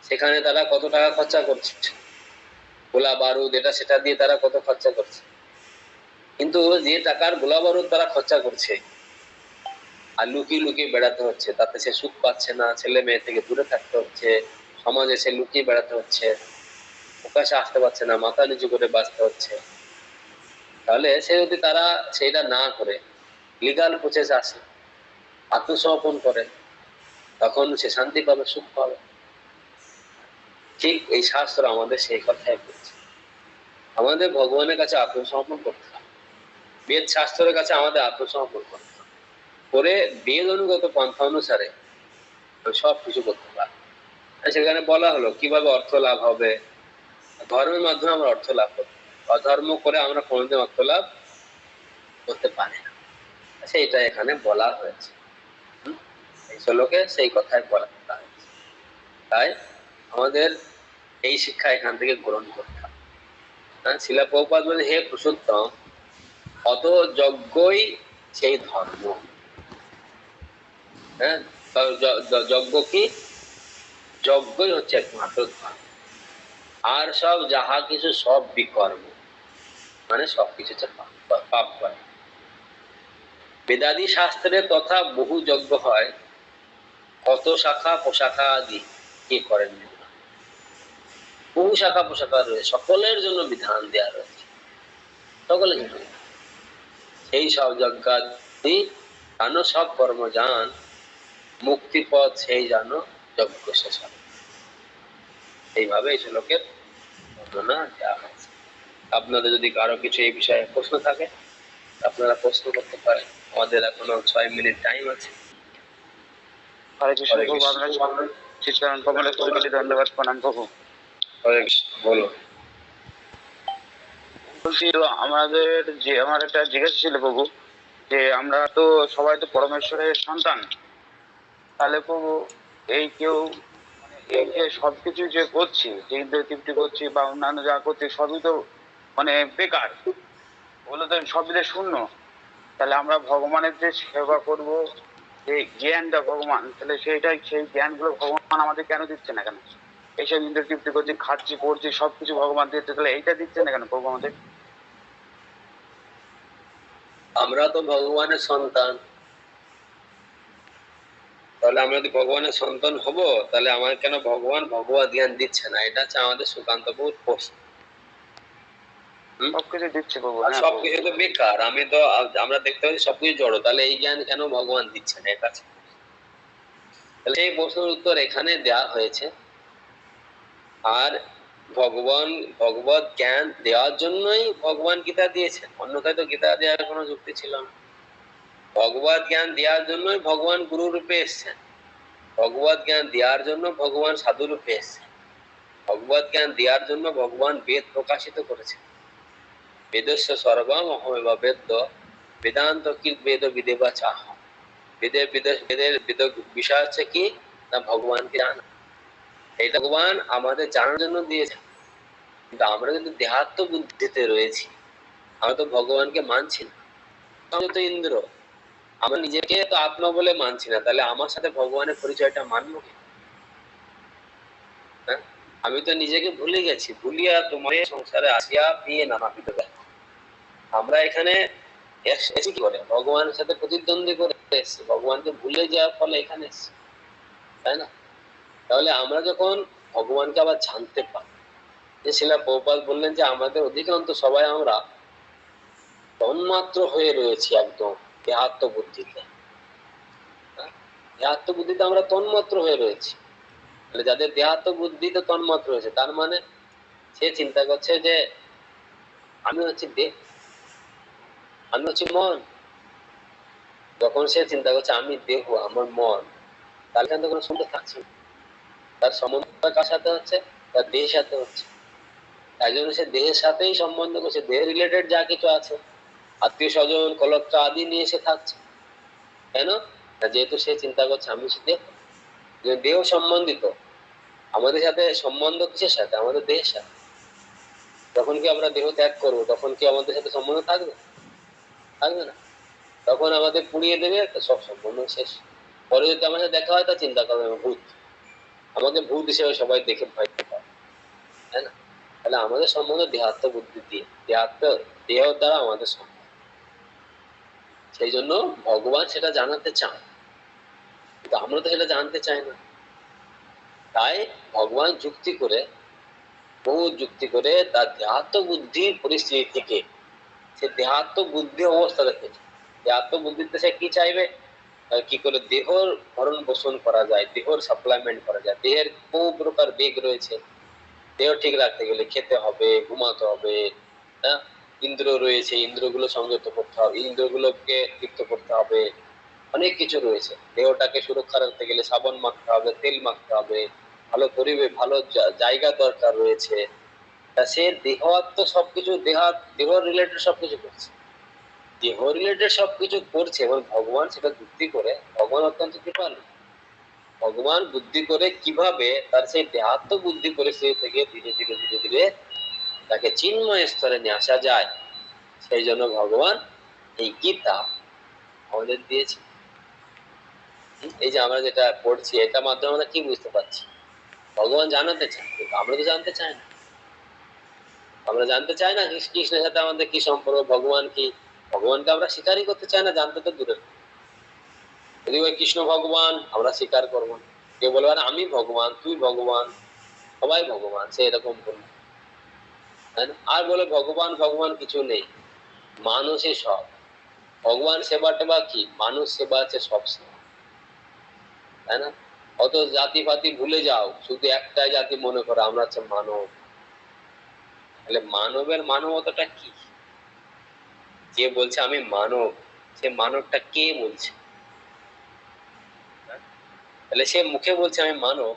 সেখানে তারা কত টাকা খরচা করছে, গোলা বারুদ এটা সেটা দিয়ে তারা কত খরচা করছে। কিন্তু যে টাকার গোলা বারুদ তারা খরচা করছে আর লুকিয়ে লুকিয়ে বেড়াতে হচ্ছে, তাতে সে সুখ পাচ্ছে না, ছেলে মেয়ে থেকে দূরে থাকতে হচ্ছে, সমাজে সে লুকিয়ে বেড়াতে হচ্ছে। পাশে আসতে পারছে না, মাথা নিচু করে বাঁচতে হচ্ছে। তাহলে সে যদি তারা সেটা না করে লিগাল প্রসেস আসে, আত্মসমর্পণ করে, তখন সে শান্তি পাবে, সুখ পাবে। ঠিক এই শাস্ত্র আমাদের সেই কথাই বলছে, আমাদের ভগবানের কাছে আত্মসমর্পণ করতে হবে, বেদ শাস্ত্রের কাছে আমাদের আত্মসমর্পণ করতে হবে, করে বেদ অনুগত পন্থা অনুসারে সব কিছু করতে পারে। সেখানে বলা হলো কিভাবে অর্থ লাভ হবে, ধর্মের মাধ্যমে আমরা অর্থ লাভ করতে, অধর্ম করে আমরা কোনোদিন অর্থ লাভ করতে পারি না, সেইটা এখানে বলা হয়েছে। এই শ্লোকে সেই কথাই বলা হয়েছে। তাই আমাদের এই শিক্ষা এখান থেকে গ্রহণ করতে হবে। শিলা প্রভুপাদ বলে, হে পুরুষোত্তম, অত যজ্ঞই সেই ধর্ম। হ্যাঁ, যজ্ঞ কি? যজ্ঞই হচ্ছে একমাত্র ধর্ম, আর সব যাহা কিছু সব বিকর্ম, মানে সবকিছু হচ্ছে পাপ করে। বেদাদি শাস্ত্রে তথা বহু যজ্ঞ হয়, কত শাখা পোশাখা আদি কে করেন? বহু শাখা পোশাখা রয়েছে, সকলের জন্য বিধান দেওয়া রয়েছে, সকলের জন্য। সেই সব যজ্ঞাদি জানো, সব কর্ম জান, মুক্তিপথ সেই জানো, যজ্ঞ শেষ হবে। এইভাবে এই শ্লোকের বর্ণনা দেওয়া হয়েছে। আপনাদের যদি কারো কিছু এই বিষয়ে প্রশ্ন থাকে, আপনারা প্রশ্ন করতে পারেন, আমাদের এখনো 6 মিনিট টাইম আছে। ধন্যবাদ, প্রণাম প্রভু। বলো। বলছি, আমার একটা জিজ্ঞাসা ছিল প্রভু, যে আমরা তো সবাই তো পরমেশ্বরের সন্তান, তাহলে প্রভু এই কেউ এই যে সবকিছু যে করছি, যে তৃপ্তি করছি বা অন্যান্য যা করছি, সবই তো মানে বেকার, ওগুলো তো সবই শূন্য। তাহলে আমরা ভগবানের যে সেবা করব, যে জ্ঞানটা ভগবান, তাহলে সেই জ্ঞানগুলো ভগবান আমাদের কেন দিচ্ছে না? কেন এইসব ইন্দ্রিয় তৃপ্তি করছি, খাচ্ছি, পড়ছি, সবকিছু ভগবান দিচ্ছে, তাহলে এইটা দিচ্ছে না কেন প্রভু আমাদের? আমরা তো ভগবানের সন্তান, তাহলে আমরা যদি ভগবানের সন্তান হব, তাহলে আমার কেন ভগবান ভগবত জ্ঞান দিচ্ছে না? এটা হচ্ছে আমাদের সুকান্ত প্রভুর প্রশ্ন। সবকিছু দিচ্ছে প্রভু, সবকিছু তো বেকার, আমরা দেখতে পাচ্ছি সবকিছু জড়ো, তাহলে এই জ্ঞান কেন ভগবান দিচ্ছে না? এটা তাহলে এই প্রশ্নের উত্তর এখানে দেওয়া হয়েছে। আর ভগবান ভগবত জ্ঞান দেওয়ার জন্যই ভগবান গীতা দিয়েছেন, অন্যথায় তো গীতা দেওয়ার কোনো যুক্তি ছিল না। ভগবত জ্ঞান দেওয়ার জন্যই ভগবান গুরু রূপে এসছেন, ভগবত জ্ঞান দেওয়ার জন্য ভগবান সাধু রূপে এসছেন, ভগবত জ্ঞান দেওয়ার জন্য ভগবান বেদ প্রকাশিত করেছেন। বেদস্য সর্বম অহমেব বেদ্য বেদান্ত কৃত বেদ বিদেবা চাহ। বেদের বিষয় হচ্ছে কি না, ভগবানকে জানা। এই ভগবান আমাদের জানার জন্য দিয়েছেন, কিন্তু আমরা কিন্তু দেহাত্ম বুদ্ধিতে রয়েছি, আমরা তো ভগবানকে মানছি না। আমি তো ইন্দ্র, আমরা নিজেকে তো আত্মা বলে মানছি না, তাহলে আমার সাথে ভগবানের পরিচয়টা মানবো কি? হ্যাঁ, আমি তো নিজেকে ভুলে গেছি, ভুলিয়া তোমার সংসারে আসিয়া পেয়ে নামাপিত দেখো। আমরা এখানে এসেছি কি করে? ভগবানের সাথে প্রতিদ্বন্দ্বী করে এসেছি, ভগবানকে ভুলে যাওয়ার ফলে এখানে এসেছি, তাই না? তাহলে আমরা যখন ভগবানকে আবার জানতে পারি, যে শিলা প্রভুপাদ বললেন যে আমাদের অধিকাংশ সবাই আমরা তন্মাত্র হয়ে রয়েছি, একদম দেহাত্ম বুদ্ধিতে। দেহাত্ম বুদ্ধিতে আমরা তন্মাত্র হয়ে রয়েছি। তাহলে যাদের দেহাত্ম বুদ্ধিতে তন্মাত্র হয়েছে, তার মানে সে চিন্তা করছে যে আমি হচ্ছি দেহ, আমি হচ্ছি মন। যখন সে চিন্তা করছে আমি দেহ, আমার মন, তাহলে কিন্তু কোনো সম্পর্ক থাকছে না। তার সম্বন্ধ কার সাথে হচ্ছে? তার দেহের সাথে হচ্ছে। তাই জন্য সে দেহের সাথেই সম্বন্ধ করছে, দেহ রিলেটেড যা কিছু আছে, আত্মীয় স্বজন কলত্র আদি নিয়ে সে থাকছে। কেন? যেহেতু সে চিন্তা করছে আমি সে দেহ, দেহ সম্বন্ধিত। আমাদের সাথে সম্বন্ধ কিসের সাথে? আমাদের দেহের সাথে। যখন কি আমরা দেহ ত্যাগ করবো, তখন কি আমাদের সাথে সম্বন্ধ থাকবে? থাকবে না। তখন আমাদের পুড়িয়ে দেবে, সব সম্বন্ধ শেষ। পরে যদি আমার সাথে দেখা হয়, তা চিন্তা করবে ভূত, আমাকে ভূত হিসেবে সবাই দেখে ভয় পায়, তাই না? তাহলে আমাদের সম্বন্ধ দেহাত্ম বুদ্ধি দিয়ে, দেহ দ্বারা আমাদের সম্বন্ধ। সেই জন্য ভগবান সেটা জানাতে চান, কিন্তু আমরা তো সেটা জানতে চাই না। তাই ভগবান যুক্তি করে বহু যুক্তি করে তার দেহাত্ম বুদ্ধির পরিস্থিতি থেকে সে দেহাত্ম বুদ্ধি অবস্থা রেখেছে। দেহাত্ম বুদ্ধিতে সে কি চাইবে, কি করে দেহর ভরণ পোষণ করা যায়, দেহর সাপ্লাইমেন্ট করা যায়। দেহের বহু প্রকার বেগ রয়েছে, দেহ ঠিক রাখতে গেলে খেতে হবে, ঘুমাতে হবে, হ্যাঁ, ইন্দ্র রয়েছে, ইন্দ্রগুলো সংযত করতে হবে, ইন্দ্রগুলোকে তৃপ্ত করতে হবে, অনেক কিছু রয়েছে। দেহটাকে সুরক্ষা রাখতে গেলে সাবান মাখতে হবে, তেল মাখতে হবে, ভালো পরিবেশ, ভালো জায়গা দরকার রয়েছে। তা সে দেহাত্ম সবকিছু দেহ রিলেটেড সবকিছু করছে, দেহ রিলেটেড সবকিছু করছে, এবং ভগবান সেটা বুদ্ধি করে, ভগবান অত্যন্ত কৃপালু। ভগবান বুদ্ধি করে কিভাবে তার সেই দেহাত্ম বুদ্ধি পরিস্থিতি থেকে ধীরে ধীরে ধীরে ধীরে তাকে চিন্ময় স্তরে নিয়ে আসা যায়, সেই জন্য ভগবান এই গীতা আমাদের দিয়েছে। এই যে আমরা যেটা পড়ছি, এটা মাধ্যমে আমরা কি বুঝতে পারছি, ভগবান জানাতে চান, কিন্তু আমরা তো জানতে চাই না। আমরা জানতে চাই না কৃষ্ণের সাথে আমাদের কি সম্পর্ক, ভগবান কি, ভগবানকে আমরা স্বীকারই করতে চাই না, জানতে তো দূরে। যদি ওই কৃষ্ণ ভগবান, আমরা স্বীকার করবো না। কেউ বলবে না আমি ভগবান, তুই ভগবান, সবাই ভগবান, সে এরকম বলবে, তাই না? আর বলে ভগবান ভগবান কিছু নেই, মানুষই সব। ভগবান সেবা টেবা কি, মানুষ সেবা আছে সব সেবা, তাই না? অত জাতি পাতি ভুলে যাও, শুধু একটাই জাতি মনে করো, আমরা হচ্ছে মানব। তাহলে মানবের মানবতাটা কি? যে বলছে আমি মানব, সে মানবটা কে বলছে? তাহলে সে মুখে বলছে আমি মানব,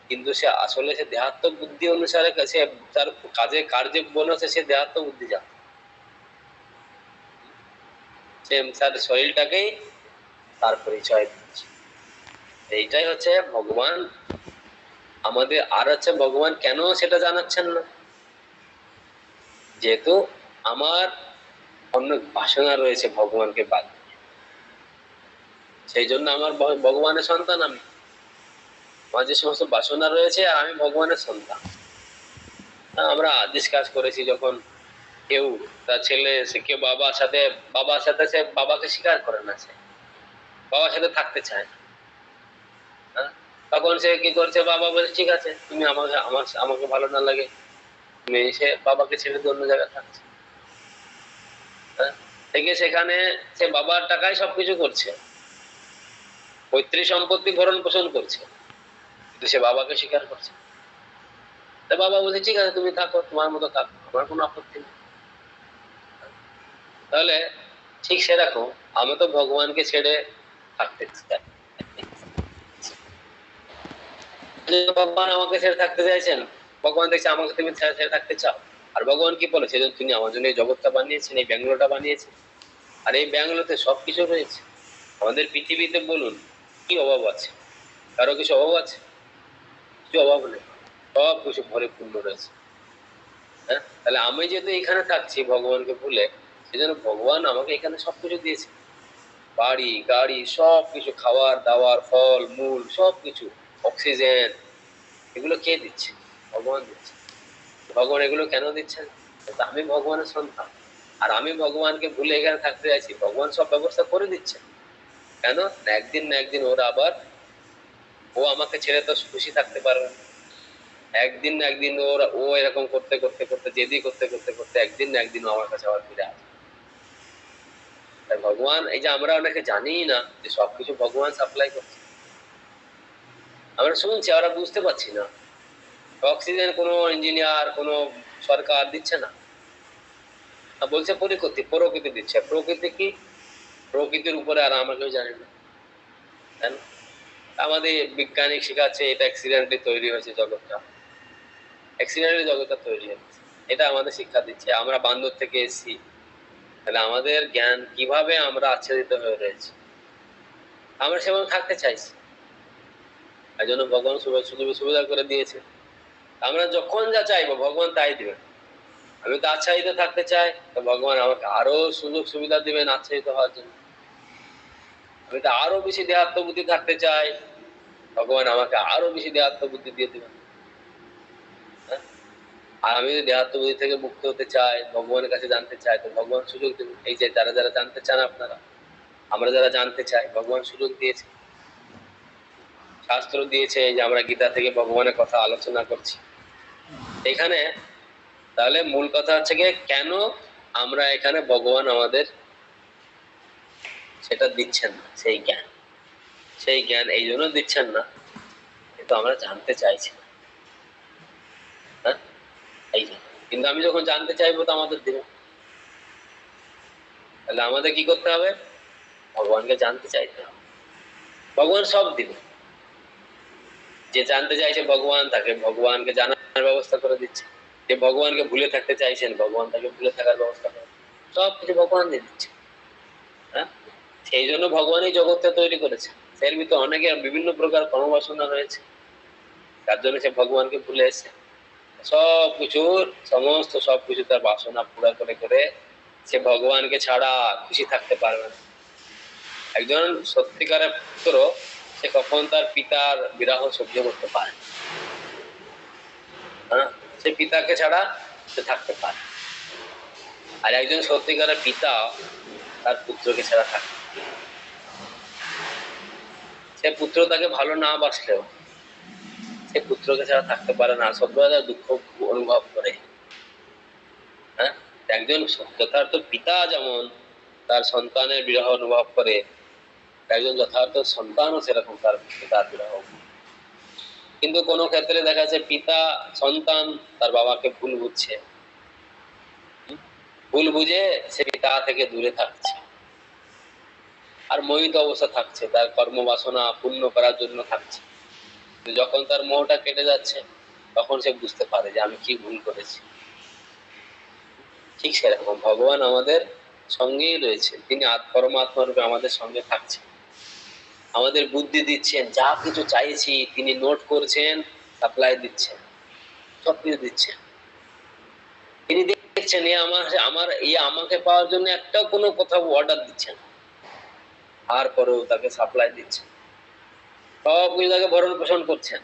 কিন্তু সে আসলে সে দেহাত্ম বুদ্ধি অনুসারে সে তার কাজে কার্যে মনে হচ্ছে সে দেহাত্ম বুদ্ধি যা, সে তার শরীরটাকেই তার পরিচয় দিচ্ছে। এইটাই হচ্ছে ভগবান আমাদের। আর হচ্ছে ভগবান কেন সেটা জানাচ্ছেন না, যেহেতু আমার অনেক বাসনা রয়েছে ভগবানকে বাদ দিয়ে। সেই জন্য আমার ভগবানের সন্তান আমি, আমার যে সমস্ত বাসনা রয়েছে, আর আমি ভগবানের সন্তান। আমরা ডিসকাস করেছি, যখন কেউ তার ছেলে সে কেউ বাবার সাথে সে বাবাকে স্বীকার করে না, সে বাবার সাথে থাকতে চায় না, হ্যাঁ? তখন সে কি করছে, বাবা বলে ঠিক আছে, তুমি আমাকে ভালো না লাগে, তুমি এসে বাবাকে ছেড়ে দিয়ে অন্য জায়গায় থাকছে, হ্যাঁ? থেকে সেখানে সে বাবার টাকায় সবকিছু করছে, পৈতৃক সম্পত্তি ভরণ পোষণ করছে, কিন্তু সে বাবাকে স্বীকার করছে। তা বাবা বলছে ঠিক আছে, তুমি থাকো, তোমার মতো থাকো, আমার কোনো আপত্তি নেই। তাহলে ঠিক সেরকম আমি তো ভগবানকে ছেড়ে থাকতে চাই। ভগবান আমাকে ছেড়ে থাকতে চাইছেন, ভগবান দেখছে আমাকে তুমি ছেড়ে থাকতে চাও। আর ভগবান কি বলেছে, যে তিনি আমার জন্য এই জগৎটা বানিয়েছেন, এই ব্যাঙ্গলোরটা বানিয়েছেন, আর এই ব্যাঙ্গলোতে সবকিছু রয়েছে। আমাদের পৃথিবীতে বলুন কি অভাব আছে, কারো কিছু অভাব আছে? কিছু অভাব নেই, সব কিছু পরিপূর্ণ রয়েছে, হ্যাঁ? তাহলে আমি যেহেতু এখানে থাকছি ভগবানকে ভুলে, সেজন্য ভগবান আমাকে এখানে সবকিছু দিয়েছে, বাড়ি গাড়ি সবকিছু, খাবার দাবার, ফল মূল সবকিছু, অক্সিজেন, এগুলো কে দিচ্ছে? ভগবান দিচ্ছে। ভগবান এগুলো কেন দিচ্ছেন? আমি ভগবানের সন্তান, আর আমি ভগবানকে ভুলে এখানে থাকতে চাইছি, ভগবান সব ব্যবস্থা করে দিচ্ছেন। কেন? একদিন না একদিন ওরা আবার, ও আমাকে ছেড়ে তো খুশি থাকতে পারবে না। একদিন না একদিন ও এরকম করতে করতে করতে জেদি করতে করতে করতে একদিন না একদিন ও আমার কাছে আবার ফিরে আসবে। তাই ভগবান, এই যে আমরা অনেকে জানি না যে সবকিছু ভগবান সাপ্লাই করছে, আমরা শুনছি, আমরা বুঝতে পারছি না। অক্সিজেন কোনো ইঞ্জিনিয়ার, কোনো সরকার দিচ্ছে না, বলছে প্রকৃতি দিচ্ছে। প্রকৃতি কি? প্রকৃতির উপরে আর আমরা কেউ জানি না, তাই না? আমাদের বিজ্ঞানিক শেখাচ্ছে এটা অ্যাক্সিডেন্টে তৈরি হয়েছে জগৎটা, অ্যাক্সিডেন্টে জগৎটা তৈরি হয়েছে, এটা আমাদের শিক্ষা দিচ্ছে। আমরা বান্দর থেকে এসেছি, তাহলে আমাদের জ্ঞান কিভাবে আমরা আচ্ছাদিত হয়ে রয়েছে, আমরা সেভাবে থাকতে চাইছি। এই জন্য ভগবান সুযোগ সুবিধা করে দিয়েছে, আমরা যখন যা চাইবো ভগবান তাই দিবেন। আমি তো আচ্ছাদিত থাকতে চাই, তো ভগবান আমাকে আরো সুযোগ সুবিধা দিবেন আচ্ছাদিত হওয়ার জন্য। আমি তো আরো বেশি দেহাত্ম বুদ্ধি থাকতে চাই, ভগবান আমাকে আরো বেশি দেহাত্ম বুদ্ধি দিয়ে দিবেন, হ্যাঁ? আর আমি যদি দেহাত্ম বুদ্ধি থেকে মুক্ত হতে চাই, ভগবানের কাছে জানতে চাই, তো ভগবান সুযোগ দেবেন। এই যে যারা যারা জানতে চান আপনারা, আমরা যারা জানতে চাই, ভগবান সুযোগ দিয়েছে, শাস্ত্র দিয়েছে, যে আমরা গীতা থেকে ভগবানের কথা আলোচনা করছি, এখানে তাহলে মূল কথা হচ্ছে গিয়ে কেন আমরা এখানে ভগবান আমাদের সেটা দিচ্ছেন না, সেই জ্ঞান এই জন্য দিচ্ছেন না, কিন্তু আমরা জানতে চাইছি না। হ্যাঁ, এই জন্য। কিন্তু আমি যখন জানতে চাইবো তো আমাদের দিবে। তাহলে আমাদের কি করতে হবে? ভগবানকে জানতে চাইতে হবে, ভগবান সব দিবে। যে জানতে চাইছে ভগবান, তাকে ভগবানকে জানার ব্যবস্থা করে দিচ্ছে। যে ভগবানকে ভুলে থাকতে চাইছেন, ভগবান তাকে ভুলে থাকার ব্যবস্থা করে, সব কিছু ভগবান দিয়ে দিচ্ছে। হ্যাঁ, সেই জন্য ভগবানই জগৎটা তৈরি করেছে। এর ভিতরে অনেকে বিভিন্ন প্রকার কর্মবাসনা রয়েছে, তার জন্য সে ভগবানকে ভুলে এসে সবকিছু তার বাসনা পুরা করে করে সে ভগবানকে ছাড়া খুশি থাকতে পারবে না। একজন সত্যিকারের পুত্র সে কখন তার পিতার বিরহ সহ্য করতে পারে, হ্যাঁ, সে পিতাকে ছাড়া সে থাকতে পারে। আর একজন সত্যিকারের পিতা তার পুত্রকে ছাড়া থাকে, সে পুত্র তাকে ভালো না বাসলেও সে পুত্রকে ছাড়া থাকতে পারে না, সবসময় দুঃখ অনুভব করে। হ্যাঁ, একজন যথার্থ পিতা যেমন তার সন্তানের বিরহ অনুভব করে, একজন যথার্থ সন্তানও সেরকম তার পিতার বিরহ। কিন্তু কোনো ক্ষেত্রে দেখা যাচ্ছে পিতা সন্তান তার বাবাকে ভুল বুঝছে, ভুল বুঝে সে পিতা থেকে দূরে থাকছে আর মোহিত অবস্থা থাকছে, তার কর্মবাসনা পূর্ণ করার জন্য থাকছে। যখন তার মোহটা কেটে যাচ্ছে তখন সে বুঝতে পারে যে আমি কি ভুল করেছি। ঠিক সেরকম ভগবান আমাদের সঙ্গেই রয়েছে, তিনি পরমাত্মা রূপে আমাদের সঙ্গে থাকছেন, আমাদের বুদ্ধি দিচ্ছেন, যা কিছু চাইছি তিনি নোট করছেন, সাপ্লাই দিচ্ছেন, সবকিছু দিচ্ছেন। তিনি দেখছেন আমাকে পাওয়ার জন্য একটাও কোনো কোথাও অর্ডার দিচ্ছেন, তারপরেও তাকে সাপ্লাই দিচ্ছেন, সবকিছু তাকে ভরণ পোষণ করছেন,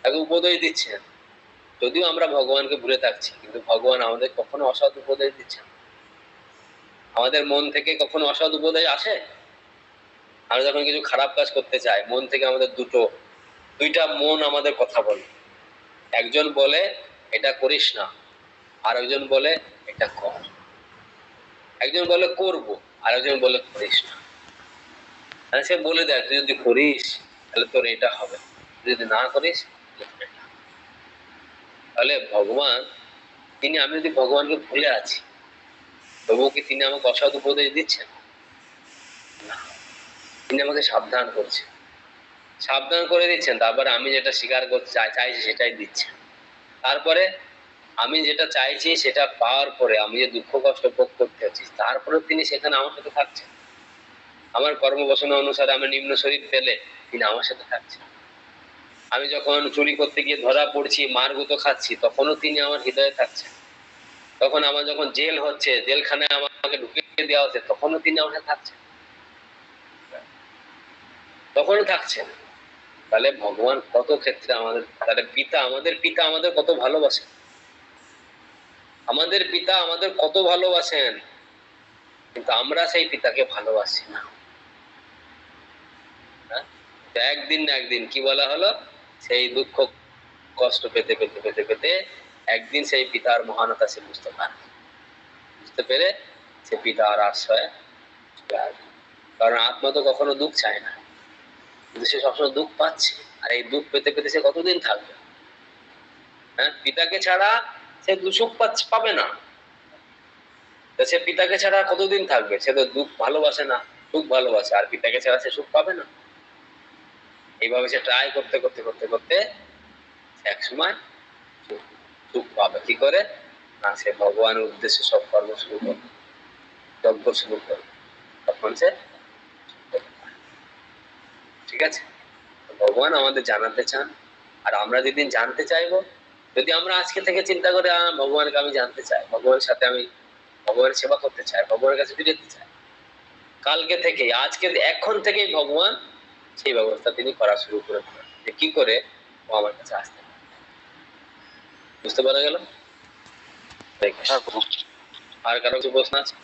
তাকে উপদেশ দিচ্ছেন। যদিও আমরা ভগবানকে ভুলে থাকছি, কিন্তু ভগবান আমাদের কখনো অসৎ উপদেশ দিচ্ছেন। আমাদের মন থেকে কখনো অসৎ উপদেশ আসে? আমরা যখন কিছু খারাপ কাজ করতে চাই, মন থেকে আমাদের দুইটা মন আমাদের কথা বলে। একজন বলে এটা করিস না, আর একজন বলে এটা কর। একজন বলে করব, আর একজন বলে করিস না। সে বলে দেয় তুই যদি করিস তাহলে তোর এটা হবে, যদি না করিস তাহলে ভগবান আমি যদি ভগবানকে ভুলে আছি, তবুও কি তিনি আমাকে অসৎ উপদেশ দিচ্ছেন? তিনি আমাকে সাবধান করছেন, সাবধান করে দিচ্ছেন, তারপরে আমি যেটা স্বীকার করতে চাইছি সেটাই দিচ্ছেন। তারপরে আমি যেটা চাইছি সেটা পাওয়ার পরে আমি যে দুঃখ কষ্ট ভোগ করতে হচ্ছি, তারপরে তিনি সেখানে আমার সাথে থাকছেন। আমার কর্মবাসনা অনুসারে আমি নিম্ন শরীর পেলে তিনি আমার সাথে থাকছেন। আমি যখন চুরি করতে গিয়ে ধরা পড়ছি, মারগুতো খাচ্ছি, তখনও তিনি আমার হৃদয়ে থাকছেন। তখন আমার যখন জেল হচ্ছে, জেলখানায় আমাকে ঢুকিয়ে দেওয়া হচ্ছে, তখনও তিনি আমার সাথে থাকছেন, তখনও থাকছেন। তাহলে ভগবান কত ক্ষেত্রে আমাদের পিতা আমাদের কত ভালোবাসেন, আমাদের পিতা আমাদের কত ভালোবাসেন, কিন্তু আমরা সেই পিতাকে ভালোবাসি না। একদিন না একদিন কি বলা হলো, সেই দুঃখ কষ্ট পেতে পেতে পেতে পেতে একদিন সেই পিতার মহানতা সে বুঝতে পারে, বুঝতে পেরে সে পিতার আশ্রয়ে চলে আসে। কারণ আত্মা তো কখনো দুঃখ চায় না, কিন্তু সে সবসময় দুঃখ পাচ্ছে, আর এই দুঃখ পেতে পেতে সে কতদিন থাকবে? হ্যাঁ, পিতাকে ছাড়া সে সুখ পাবে না, সে পিতাকে ছাড়া কতদিন থাকবে? সে তো দুঃখ ভালোবাসে না, সুখ ভালোবাসে, আর পিতাকে ছাড়া সে সুখ পাবে না। এইভাবে সে ট্রাই করতে করতে করতে করতে এক সময় সুখ পাবে। কি করে? না, সে ভগবানের উদ্দেশ্যে সব কর্ম শুরু করবে, যজ্ঞ শুরু করবে, তখন সে ঠিক আছে। ভগবান আমাদের জানাতে চান, আর আমরা যেদিন জানতে চাইবো, যদি আমরা আজকে থেকে চিন্তা করে ভগবানকে আমি জানতে চাই, ভগবানের সাথে আমি ভগবানের সেবা করতে চাই, ভগবানের কাছে ফিরে যেতে চাই, কালকে থেকে আজকে এখন থেকেই ভগবান সেই ব্যবস্থা তিনি করা শুরু করে দেবেন, যে কি করে ও আমার কাছে আসতে পারে। বুঝতে পারা গেল? হ্যাঁ প্রভু। আর কারো কিছু প্রশ্ন আছে?